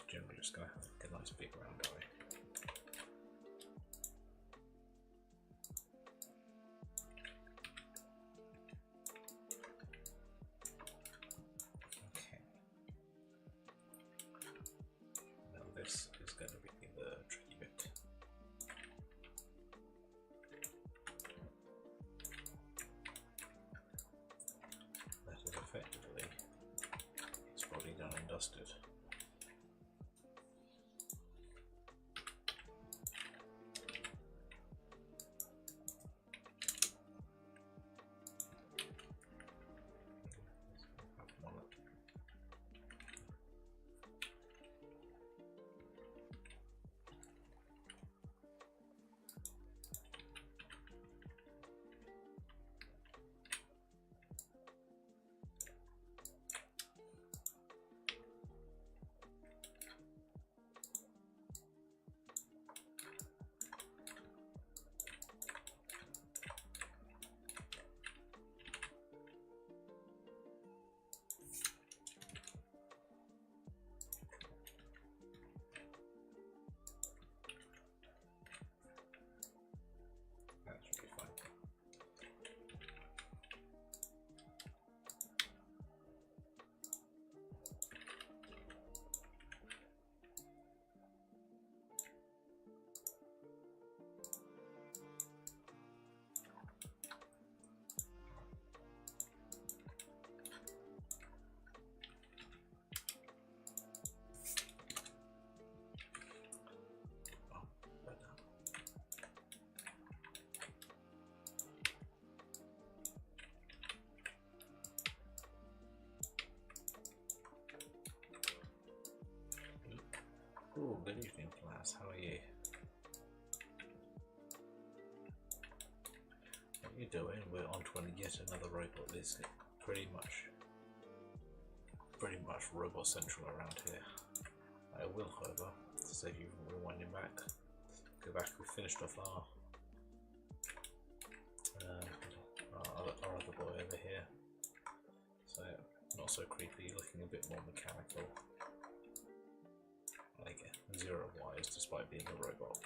Generally just going to have a nice big round eye. Okay. Now this is going to be the tricky bit. That is effectively it's probably done and dusted. Oh, good evening, class. How are you? What are you doing? We're on to yet another robot. It's pretty much robot central around here. I will, however, to save you from rewinding back, go back. We finished off our other boy over here. So not so creepy, looking a bit more mechanical. Like zero wise, despite being a robot.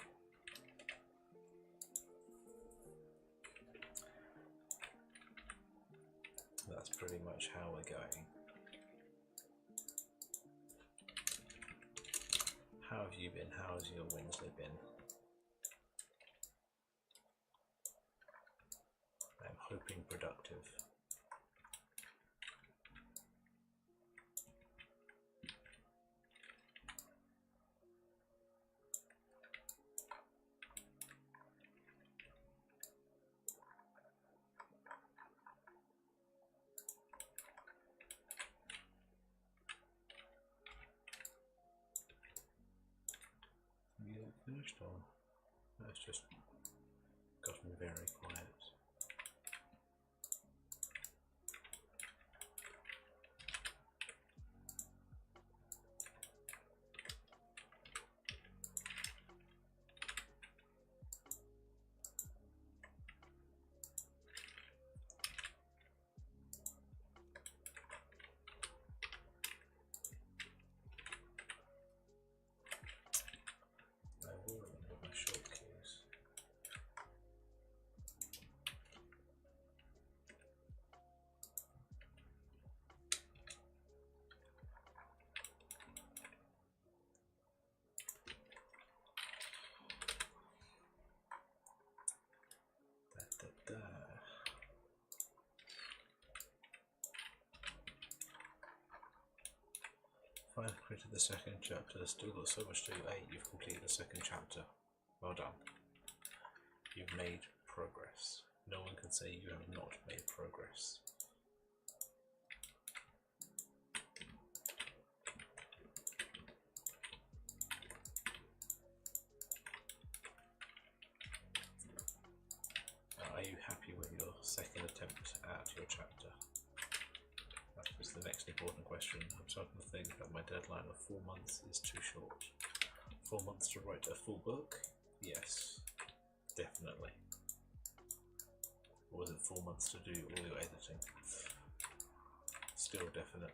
That's pretty much how we're going. How have you been? How has your Wednesday been? I'm hoping productive. Finished, or that's just gotten very quiet. I will remember my short keys. printed the second chapter. Still got so much to do. Hey, you've completed the second chapter. Well done. You've made progress. No one can say you have not made progress. Are you happy with your second attempt at your chapter? That was the next important question. I'm starting to think that my deadline of 4 months is too short. 4 months to write a full book? Yes, definitely. Or was it 4 months to do all your editing? Still definitely.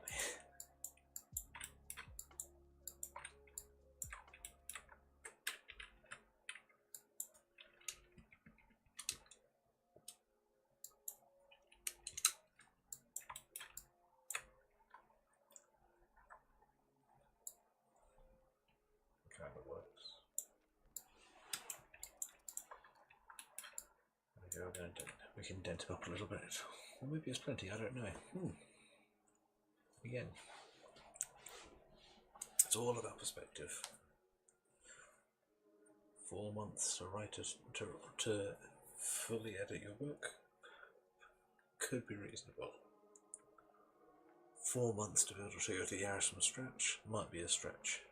Kind of works. There we go, we can dent him up a little bit. Or maybe it's plenty, I don't know. Again, it's all about perspective. 4 months to write to fully edit your book could be reasonable. 4 months to be able to show you to Yaris from scratch might be a stretch.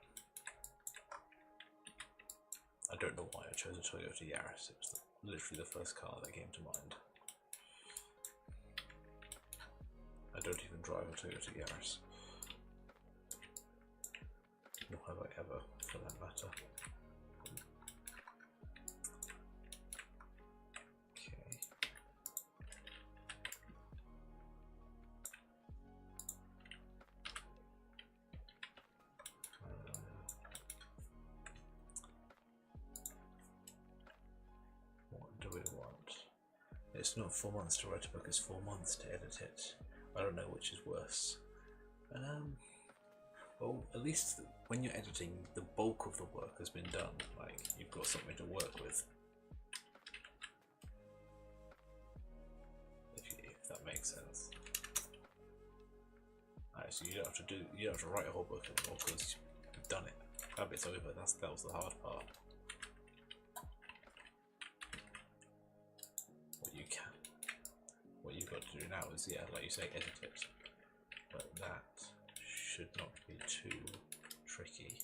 I don't know why I chose a Toyota Yaris. It was literally the first car that came to mind. I don't even drive a Toyota Yaris. Nor have I ever, for that matter. Okay. What do we want? It's not 4 months to write a book, it's 4 months to edit it. I don't know which is worse. Well, at least when you're editing, the bulk of the work has been done. Like, you've got something to work with. If that makes sense. Alright, so you don't have to write a whole book anymore because you've done it. That bit's over. That was the hard part. What you've got to do now is, yeah, like you say, edit it. But that should not be too tricky.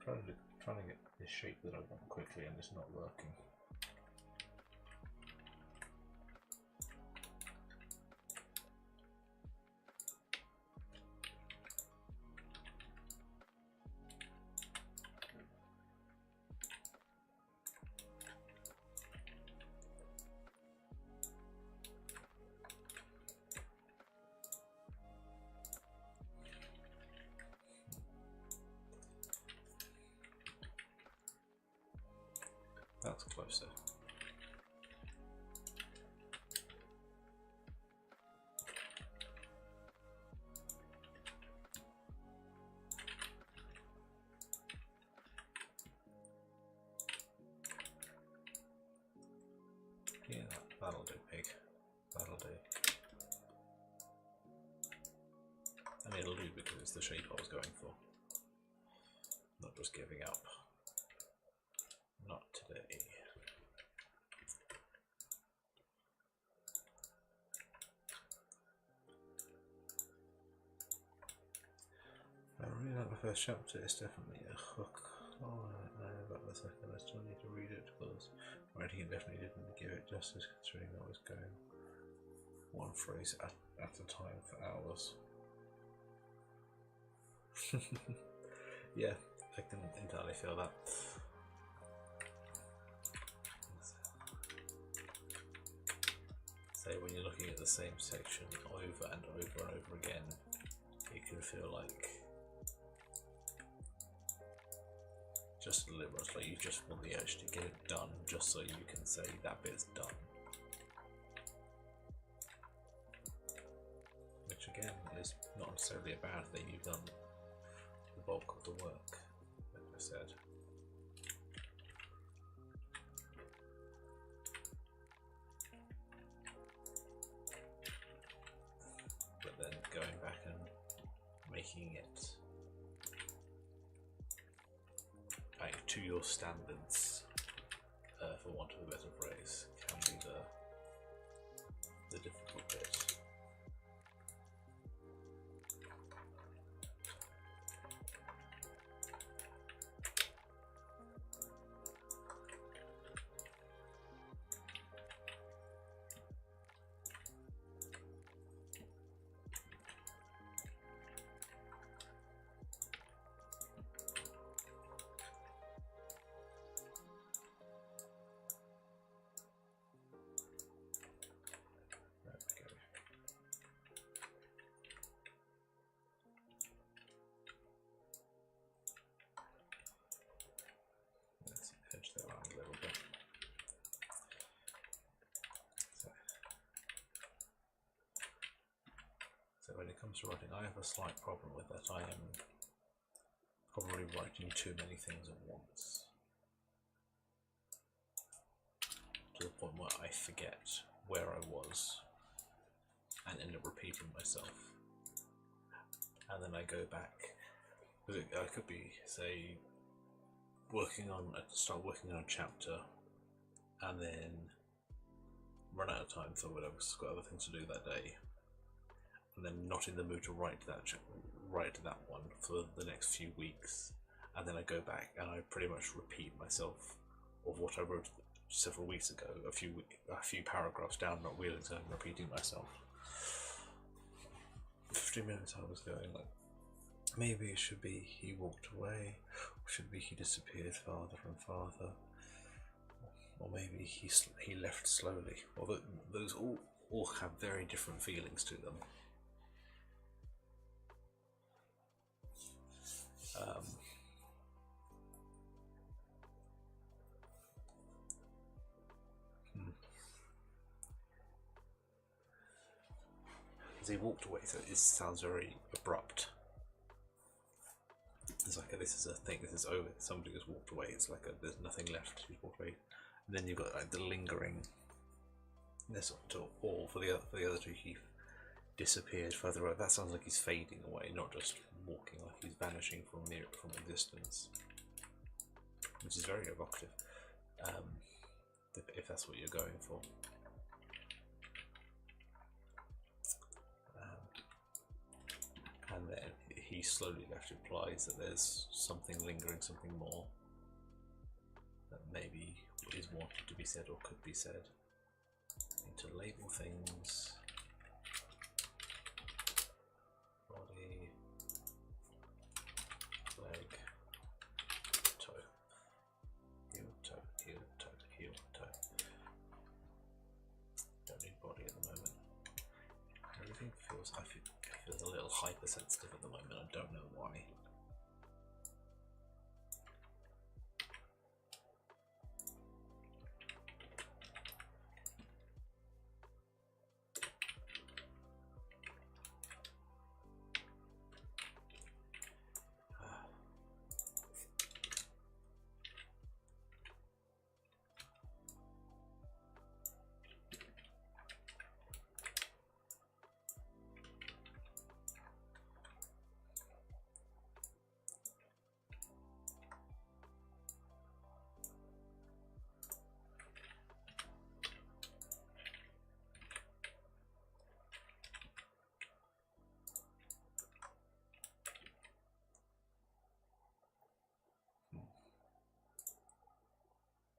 Trying to get this shape that I want quickly, and it's not working. That's closer. Yeah, that'll do, pig. That'll do. And it'll do because it's the shape I was going for. Not just giving up. Not today. I really like the first chapter. It's definitely a hook. Oh, I don't know about the second. I still need to read it because writing it definitely didn't give it justice, considering I was going one phrase at a time for hours. Yeah, I can entirely feel that. Say when you're looking at the same section over and over and over again, it can feel like just a little like you just want the urge to get it done just so you can say that bit's done. Which again is not necessarily a bad thing, you've done the bulk of the work. said. But then going back and making it like to your standards, for want of a better phrase, can be the difficult bit. Edge that around a little bit. So when it comes to writing, I have a slight problem with that. I am probably writing too many things at once, to the point where I forget where I was and end up repeating myself. And then I go back. I could be, say, start working on a chapter and then run out of time for whatever, got other things to do that day, and then not in the mood to write that one for the next few weeks, and then I go back and I pretty much repeat myself of what I wrote several weeks ago, a few paragraphs down, not realizing I'm repeating myself. 15 minutes I was going like, maybe it should be he walked away, or should be he disappeared farther and farther, or maybe he left slowly. Although those all have very different feelings to them. As he walked away, so it sounds very abrupt. It's like this is a thing. This is over. Somebody has walked away. It's like there's nothing left. He's walked away. And then you've got like the lingering. Or for the other two, he disappeared further away. That sounds like he's fading away, not just walking, like he's vanishing from existence, which is very evocative. If that's what you're going for. And then he slowly left implies that there's something lingering, something more that maybe is wanted to be said or could be said. Need to label things. Body, leg, toe, heel, toe, heel, toe, heel, toe. Don't need body at the moment. Everything feels, I feel a little hypersensitive at the moment. I don't know why.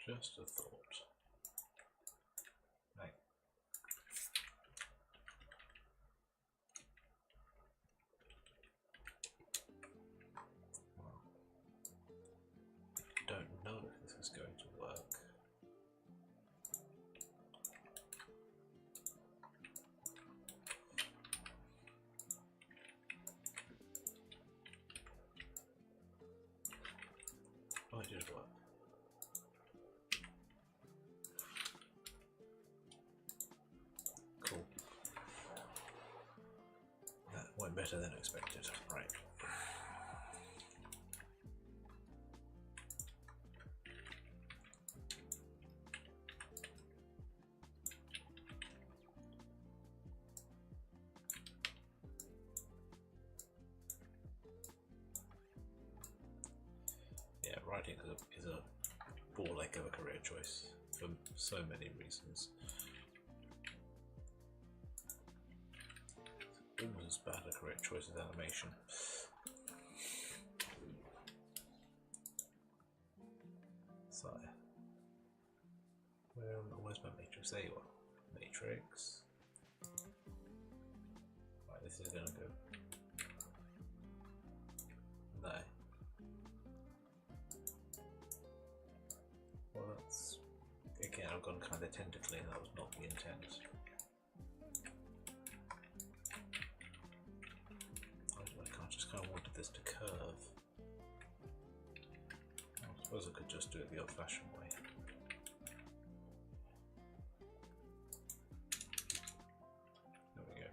Just a thought. Right. Well, don't know if this is going to work. Oh, it did work. Went better than expected, right. writing is a ball ache of a career choice for so many reasons. It's almost as bad a career choice as animation. So, where's my matrix? There you are. Matrix. Right, this is gonna go. No. Well, that's again. I've gone kind of tentacly. That was not the intent. I just kind of wanted this to curve. I suppose I could just do it the old-fashioned way. There we go.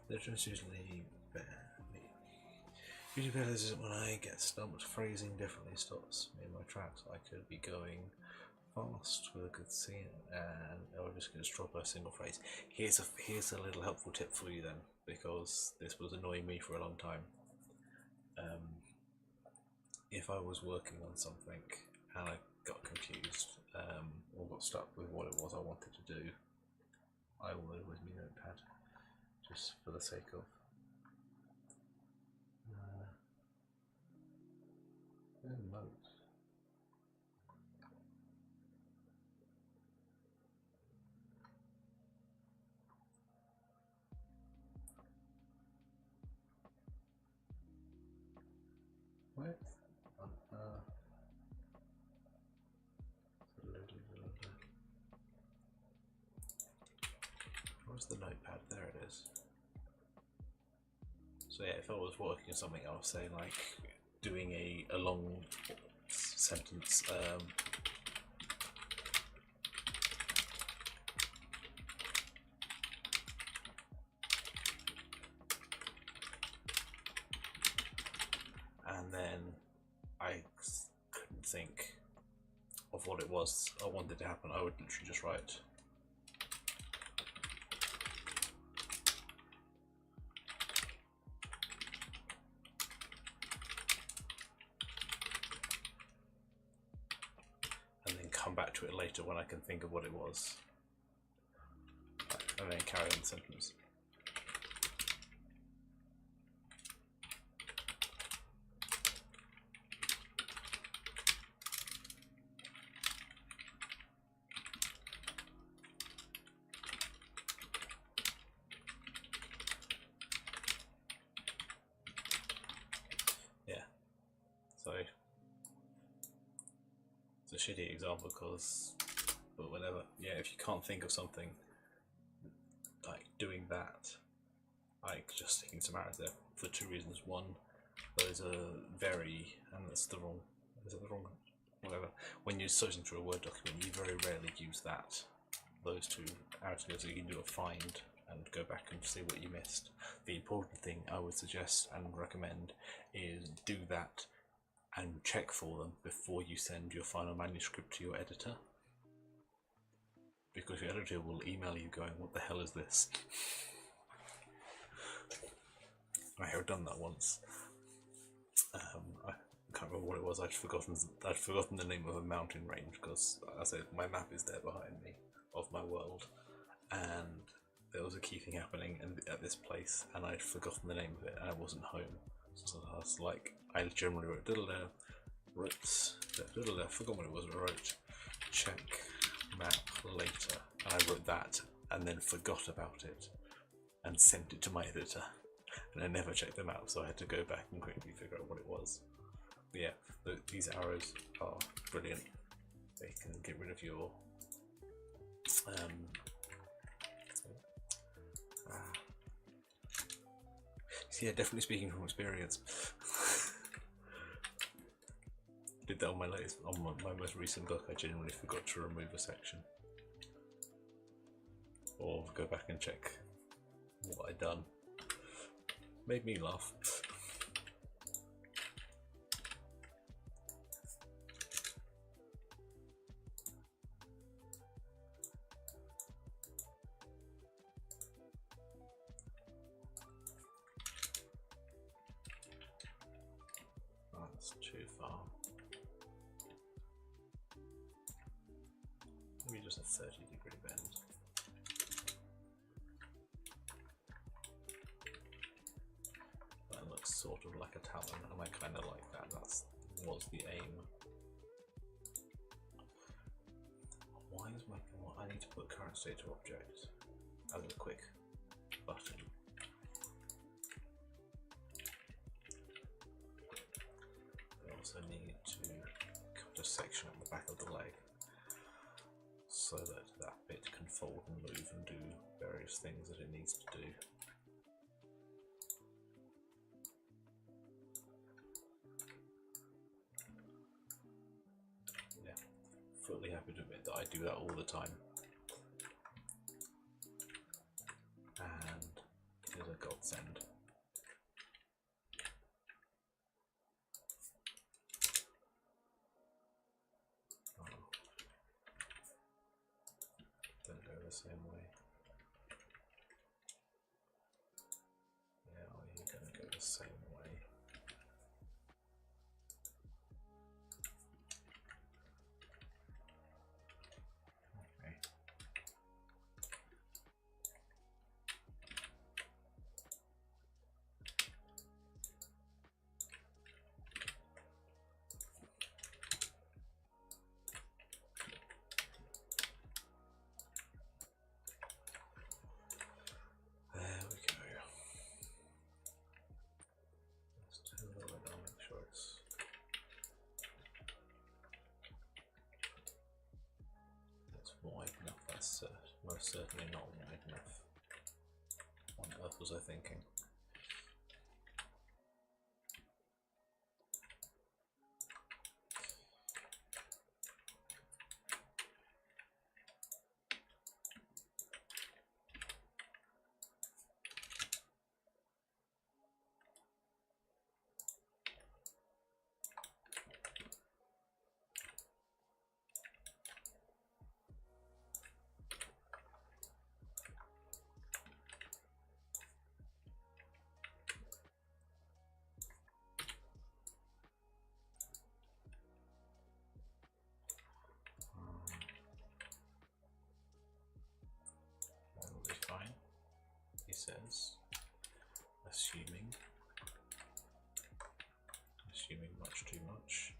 The difference usually is when I get stumped, phrasing definitely stops me in my tracks. I could be going fast with a good scene and I'll just get drop a single phrase. Here's a little helpful tip for you then, because this was annoying me for a long time. If I was working on something and I got confused or got stuck with what it was I wanted to do, I will always need a notepad, just for the sake of notes. What? Where's the notepad? There it is. So yeah, if I was working on something, I was saying like doing a long sentence. And then I couldn't think of what it was I wanted to happen. I would literally just write. And then come back to it later when I can think of what it was. And then carry on the sentence. It's a shitty example but whatever. Yeah, if you can't think of something, like doing that, like just sticking some arrows there for two reasons. One, those are very, and that's the wrong, is it the wrong, whatever. When you're searching through a Word document, you very rarely use those two arrows together, so you can do a find and go back and see what you missed. The important thing I would suggest and recommend is do that and check for them before you send your final manuscript to your editor, because your editor will email you going, what the hell is this? I have done that once. I can't remember what it was. I'd forgotten the name of a mountain range, because as I said, my map is there behind me of my world, and there was a key thing happening at this place, and I'd forgotten the name of it, and I wasn't home. So I was like, I generally wrote forgot what it was. I wrote check map later, and I wrote that and then forgot about it and sent it to my editor, and I never checked the map, so I had to go back and quickly figure out what it was. But yeah, these arrows are brilliant. They can get rid of your yeah, definitely speaking from experience. Did that on my most recent book. I genuinely forgot to remove a section, or go back and check what I'd done. Made me laugh. far. Maybe just a 30-degree bend. That looks sort of like a talon, and I kind of like that. That was the aim. Why is my... I need to put current state of object as a quick button. I also need to cut a section at the back of the leg so that that bit can fold and move and do various things that it needs to do. Yeah, fully happy to admit that I do that all the time. And it is a godsend. Don't go the same way. Yeah, you're going to go the same way. Okay. There we go. Let's turn the lid on, make sure it's... That's wide enough. That's most certainly not wide enough. What on earth was I thinking? That'll be fine, he says, assuming much too much.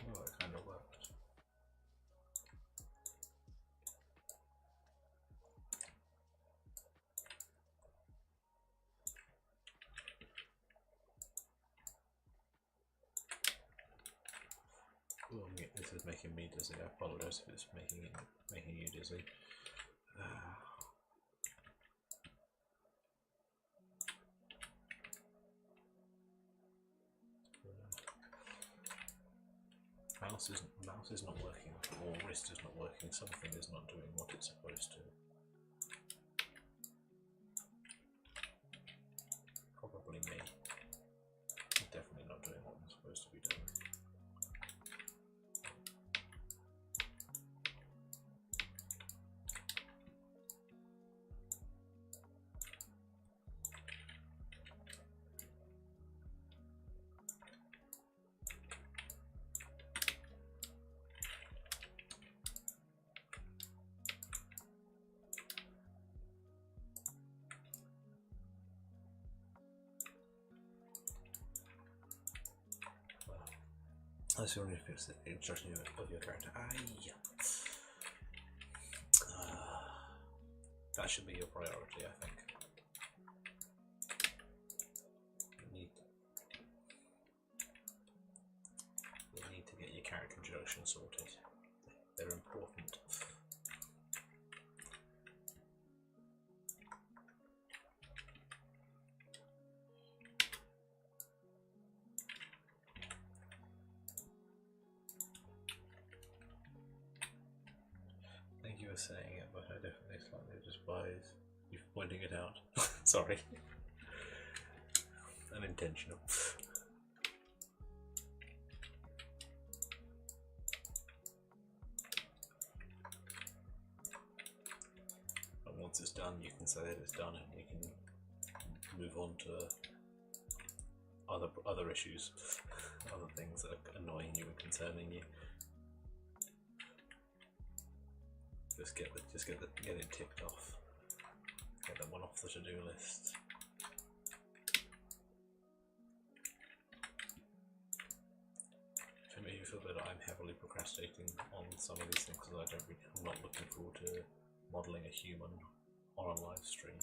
Well, it kind of worked. Oh, this is making me dizzy. I apologise if it's making you dizzy. Mouse is not working, or wrist is not working. Something is not doing what it's supposed to. Probably me. Definitely not doing what I'm supposed to be doing. Unless you want to fix the instruction of your character. That should be your priority, I think. You need to get your character introduction sorted. They're important. Thank you for saying it, but I definitely slightly despise you for pointing it out. Sorry. Unintentional. once it's done, you can say that it's done, and you can move on to other issues, other things that are annoying you and concerning you. Just get it ticked off. Get that one off the to-do list. For me, I feel that I'm heavily procrastinating on some of these things because I'm not looking forward to modelling a human on a live stream.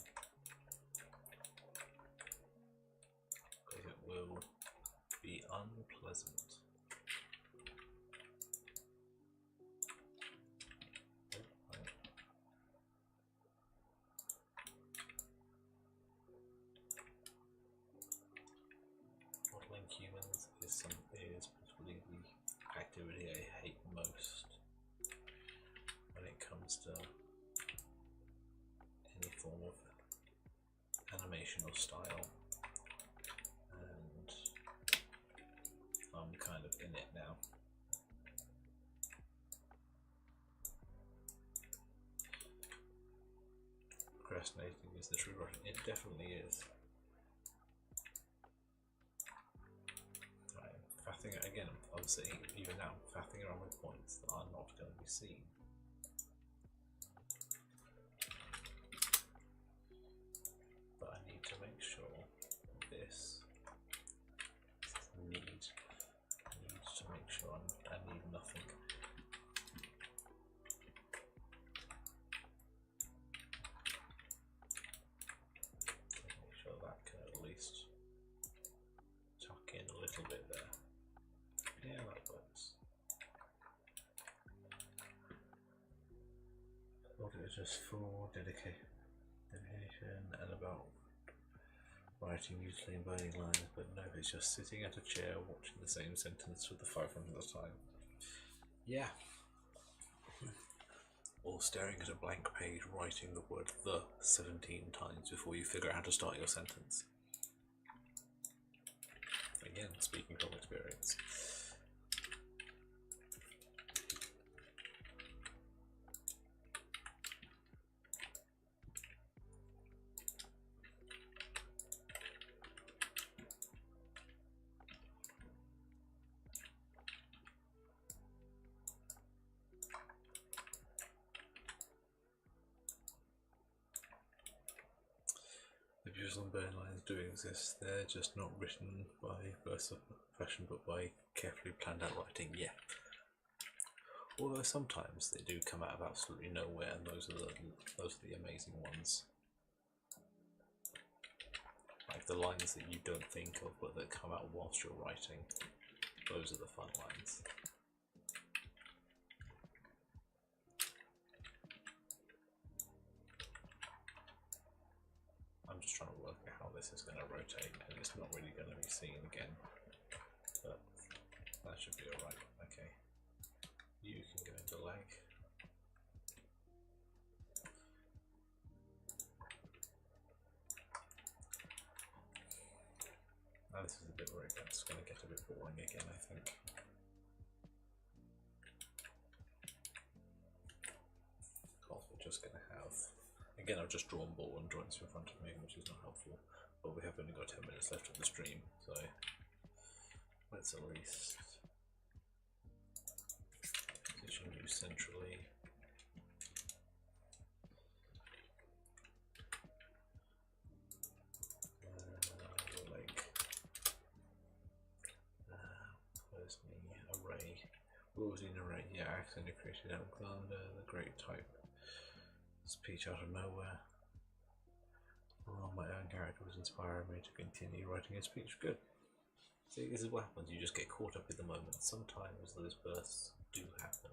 Because it will be unpleasant. Modelling humans is probably the activity I hate most when it comes to any form of animation or style, and I'm kind of in it now. Procrastinating is the true word. It definitely is. Right, faffing again, obviously, even now, faffing around with points that are not going to be seen. But I need to make sure this need to make sure I need nothing. Make sure that can at least tuck in a little bit there. Yeah, that works. I thought it was just for dedication and about writing usually in burning lines, but no, it's just sitting at a chair watching the same sentence for the 500th time. Yeah. Or staring at a blank page, writing the word "the" 17 times before you figure out how to start your sentence. Again, speaking from experience. The views on burn lines do exist, they're just not written by bursts of fashion but by carefully planned out writing, yeah. Although sometimes they do come out of absolutely nowhere, and those are the amazing ones. Like the lines that you don't think of but that come out whilst you're writing, those are the fun lines. I'm just trying to work out how this is going to rotate, and it's not really going to be seen again, but that should be alright. Okay, you can go into leg. Now this is a bit where it's going to get a bit boring again, I think. Because we're just going to have, again, I've just drawn ball and joints in front of me, which is not helpful, but we have only got 10 minutes left of the stream, so let's at least position you centrally. Leg. Where's me? Array. What was in array? Yeah, I accidentally created Alexander, the great type. Speech out of nowhere. Well, my own character was inspiring me to continue writing a speech. Good. See, this is what happens. You just get caught up in the moment. Sometimes those bursts do happen.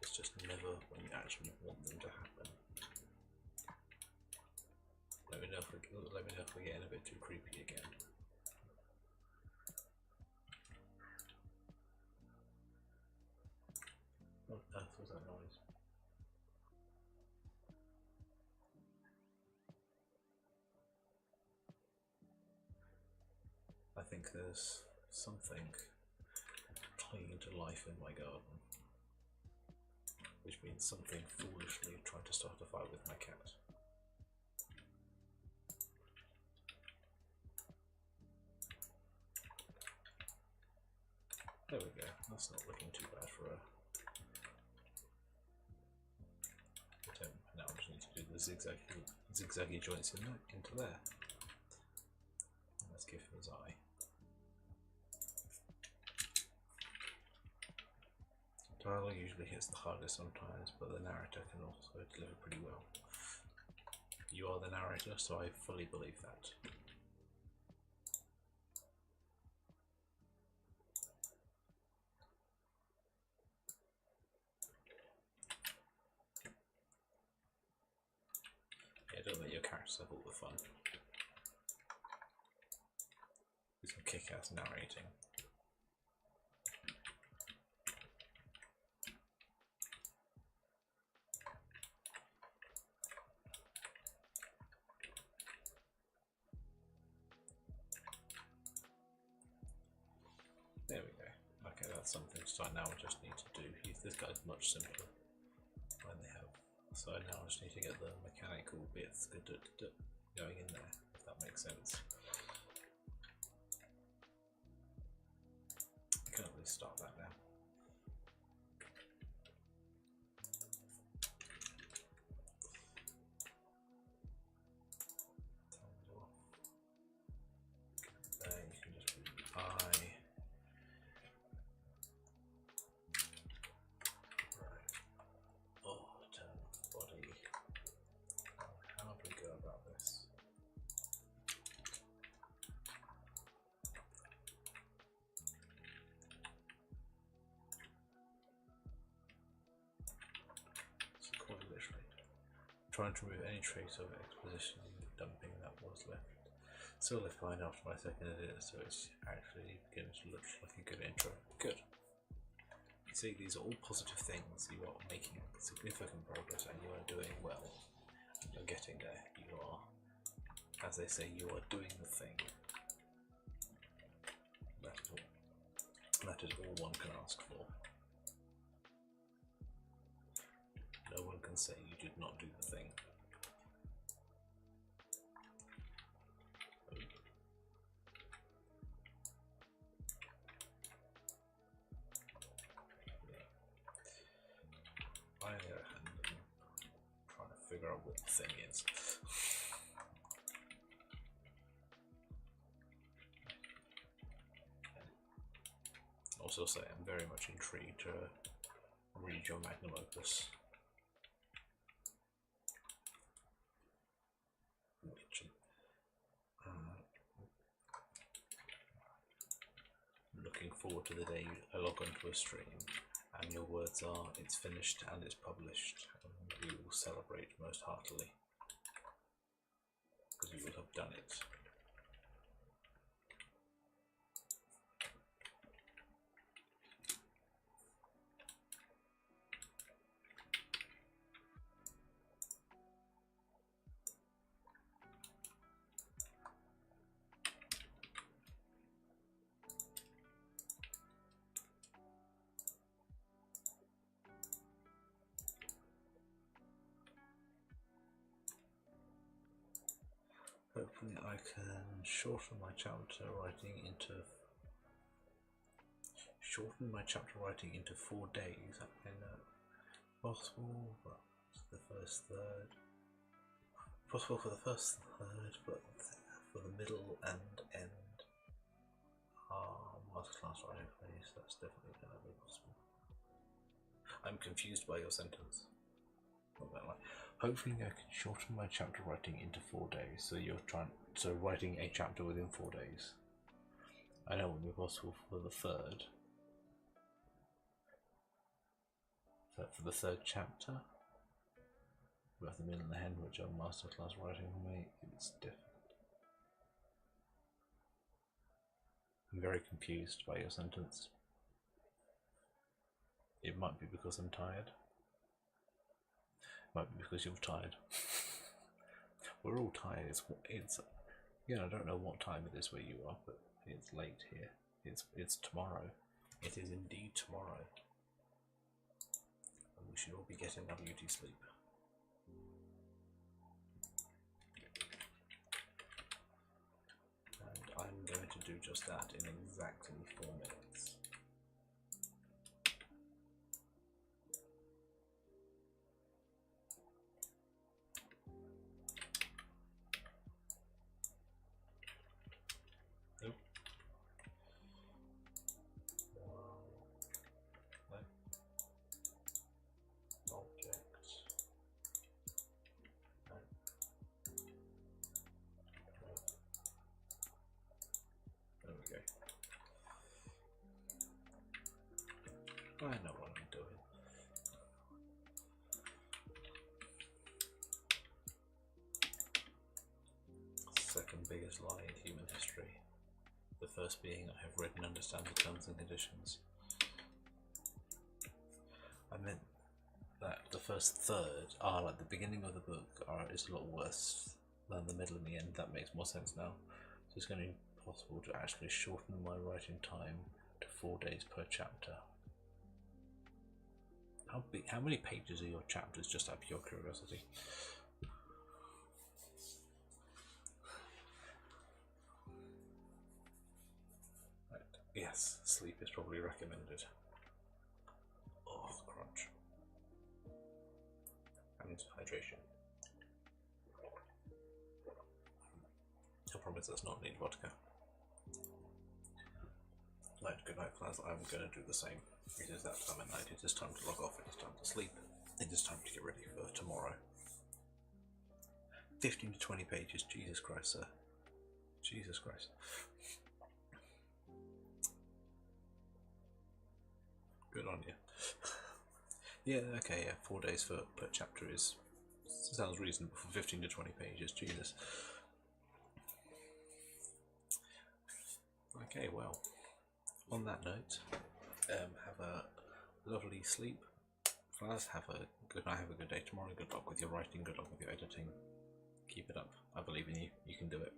It's just never when you actually want them to happen. Let me know if we're getting a bit too creepy again. What on earth was that noise? I think there's something clinging to life in my garden. which means something foolishly trying to start a fight with my cat. There we go, that's not looking too bad for a attempt. Now I just need to do the zigzaggy joints into there. Let's give him his eye. Dialogue usually hits the hardest sometimes, but the narrator can also deliver pretty well. You are the narrator, so I fully believe that. Yeah, don't let your characters have all the fun. Do some kick-ass narrating. There we go. Okay, that's something. So now I just need to do. This guy's much simpler when they have. So now I just need to get the mechanical bits going in there, if that makes sense. I can at least start that now. There you can just put the eye. Right. Oh, turn body. How do we go about this? So quite literally trying to remove any trace of exposition dumping that was left. Still left behind after my second edit, so it's actually beginning to look like a good intro. Good. You see, these are all positive things. You are making significant progress and you are doing well. You're getting there. You are, as they say, you are doing the thing. That is all. That is all one can ask for. No one can say you did not do the thing. I am trying to figure out what the thing is. Also say I'm very much intrigued to read your magnum opus. Looking forward to the day I log onto a stream and your words are, it's finished and it's published, and we will celebrate most heartily because you will have done it. Hopefully I can shorten my chapter writing into 4 days. I know possible, but the first third. Possible for the first third, but for the middle and end. Masterclass writing phase, that's definitely going to be possible. I'm confused by your sentence. Hopefully I can shorten my chapter writing into 4 days, so writing a chapter within 4 days. I know it will be possible for the third. For the third chapter, about the middle and the end, which are masterclass writing for me, it's different. I'm very confused by your sentence. It might be because I'm tired. Might be because you're tired. We're all tired. It's I don't know what time it is where you are, but it's late here. It's tomorrow. It is indeed tomorrow. we should all be getting our beauty sleep. And I'm going to do just that in exactly 4 minutes. Nope. I know what I'm doing. Second biggest lie in human history. The first being I have read and understand the terms and conditions. I meant that the first third are like the beginning of the book is a lot worse than the middle and the end. That makes more sense now. So it's going to be possible to actually shorten my writing time to 4 days per chapter. How many pages are your chapters, just out of pure curiosity? Right. Yes, sleep is probably recommended. Oh, crunch. And hydration. I promise that's not neat vodka. Right, good night, class. I'm going to do the same. It is that time at night. It is time to log off. It is time to sleep. It is time to get ready for tomorrow. 15 to 20 pages. Jesus Christ, sir. Jesus Christ. Good on you. Yeah, okay, yeah. 4 days per chapter sounds reasonable for 15 to 20 pages. Jesus. Okay, well, on that note, have a lovely sleep. Class, have a good night, have a good day tomorrow. Good luck with your writing, good luck with your editing. Keep it up. I believe in you. You can do it.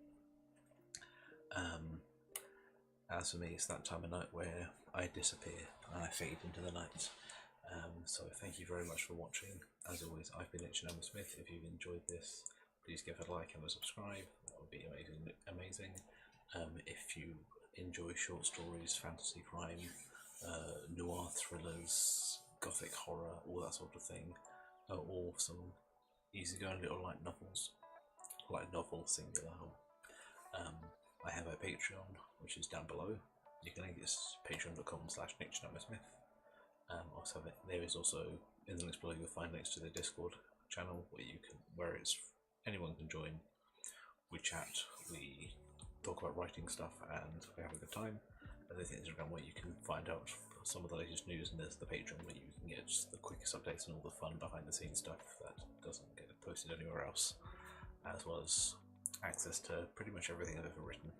As for me, it's that time of night where I disappear and I fade into the night. So thank you very much for watching. As always, I've been Cennamo-Smith. If you've enjoyed this, please give it a like and a subscribe. That would be amazing. If you enjoy short stories, fantasy crime, noir thrillers, gothic horror, all that sort of thing, or some easygoing little light novels, singular. I have a Patreon, which is down below. You can link it patreon.com/Cennamo-Smith. Also, there is also in the links below you'll find links to the Discord channel where anyone can join. We chat, we talk about writing stuff, and we have a good time. And there's the Instagram where you can find out some of the latest news, and there's the Patreon where you can get the quickest updates and all the fun behind the scenes stuff that doesn't get posted anywhere else, as well as access to pretty much everything I've ever written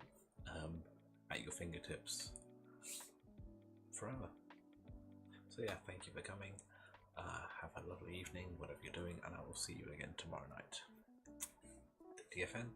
at your fingertips forever. So yeah, thank you for coming. Have a lovely evening, whatever you're doing, and I will see you again tomorrow night. TFN.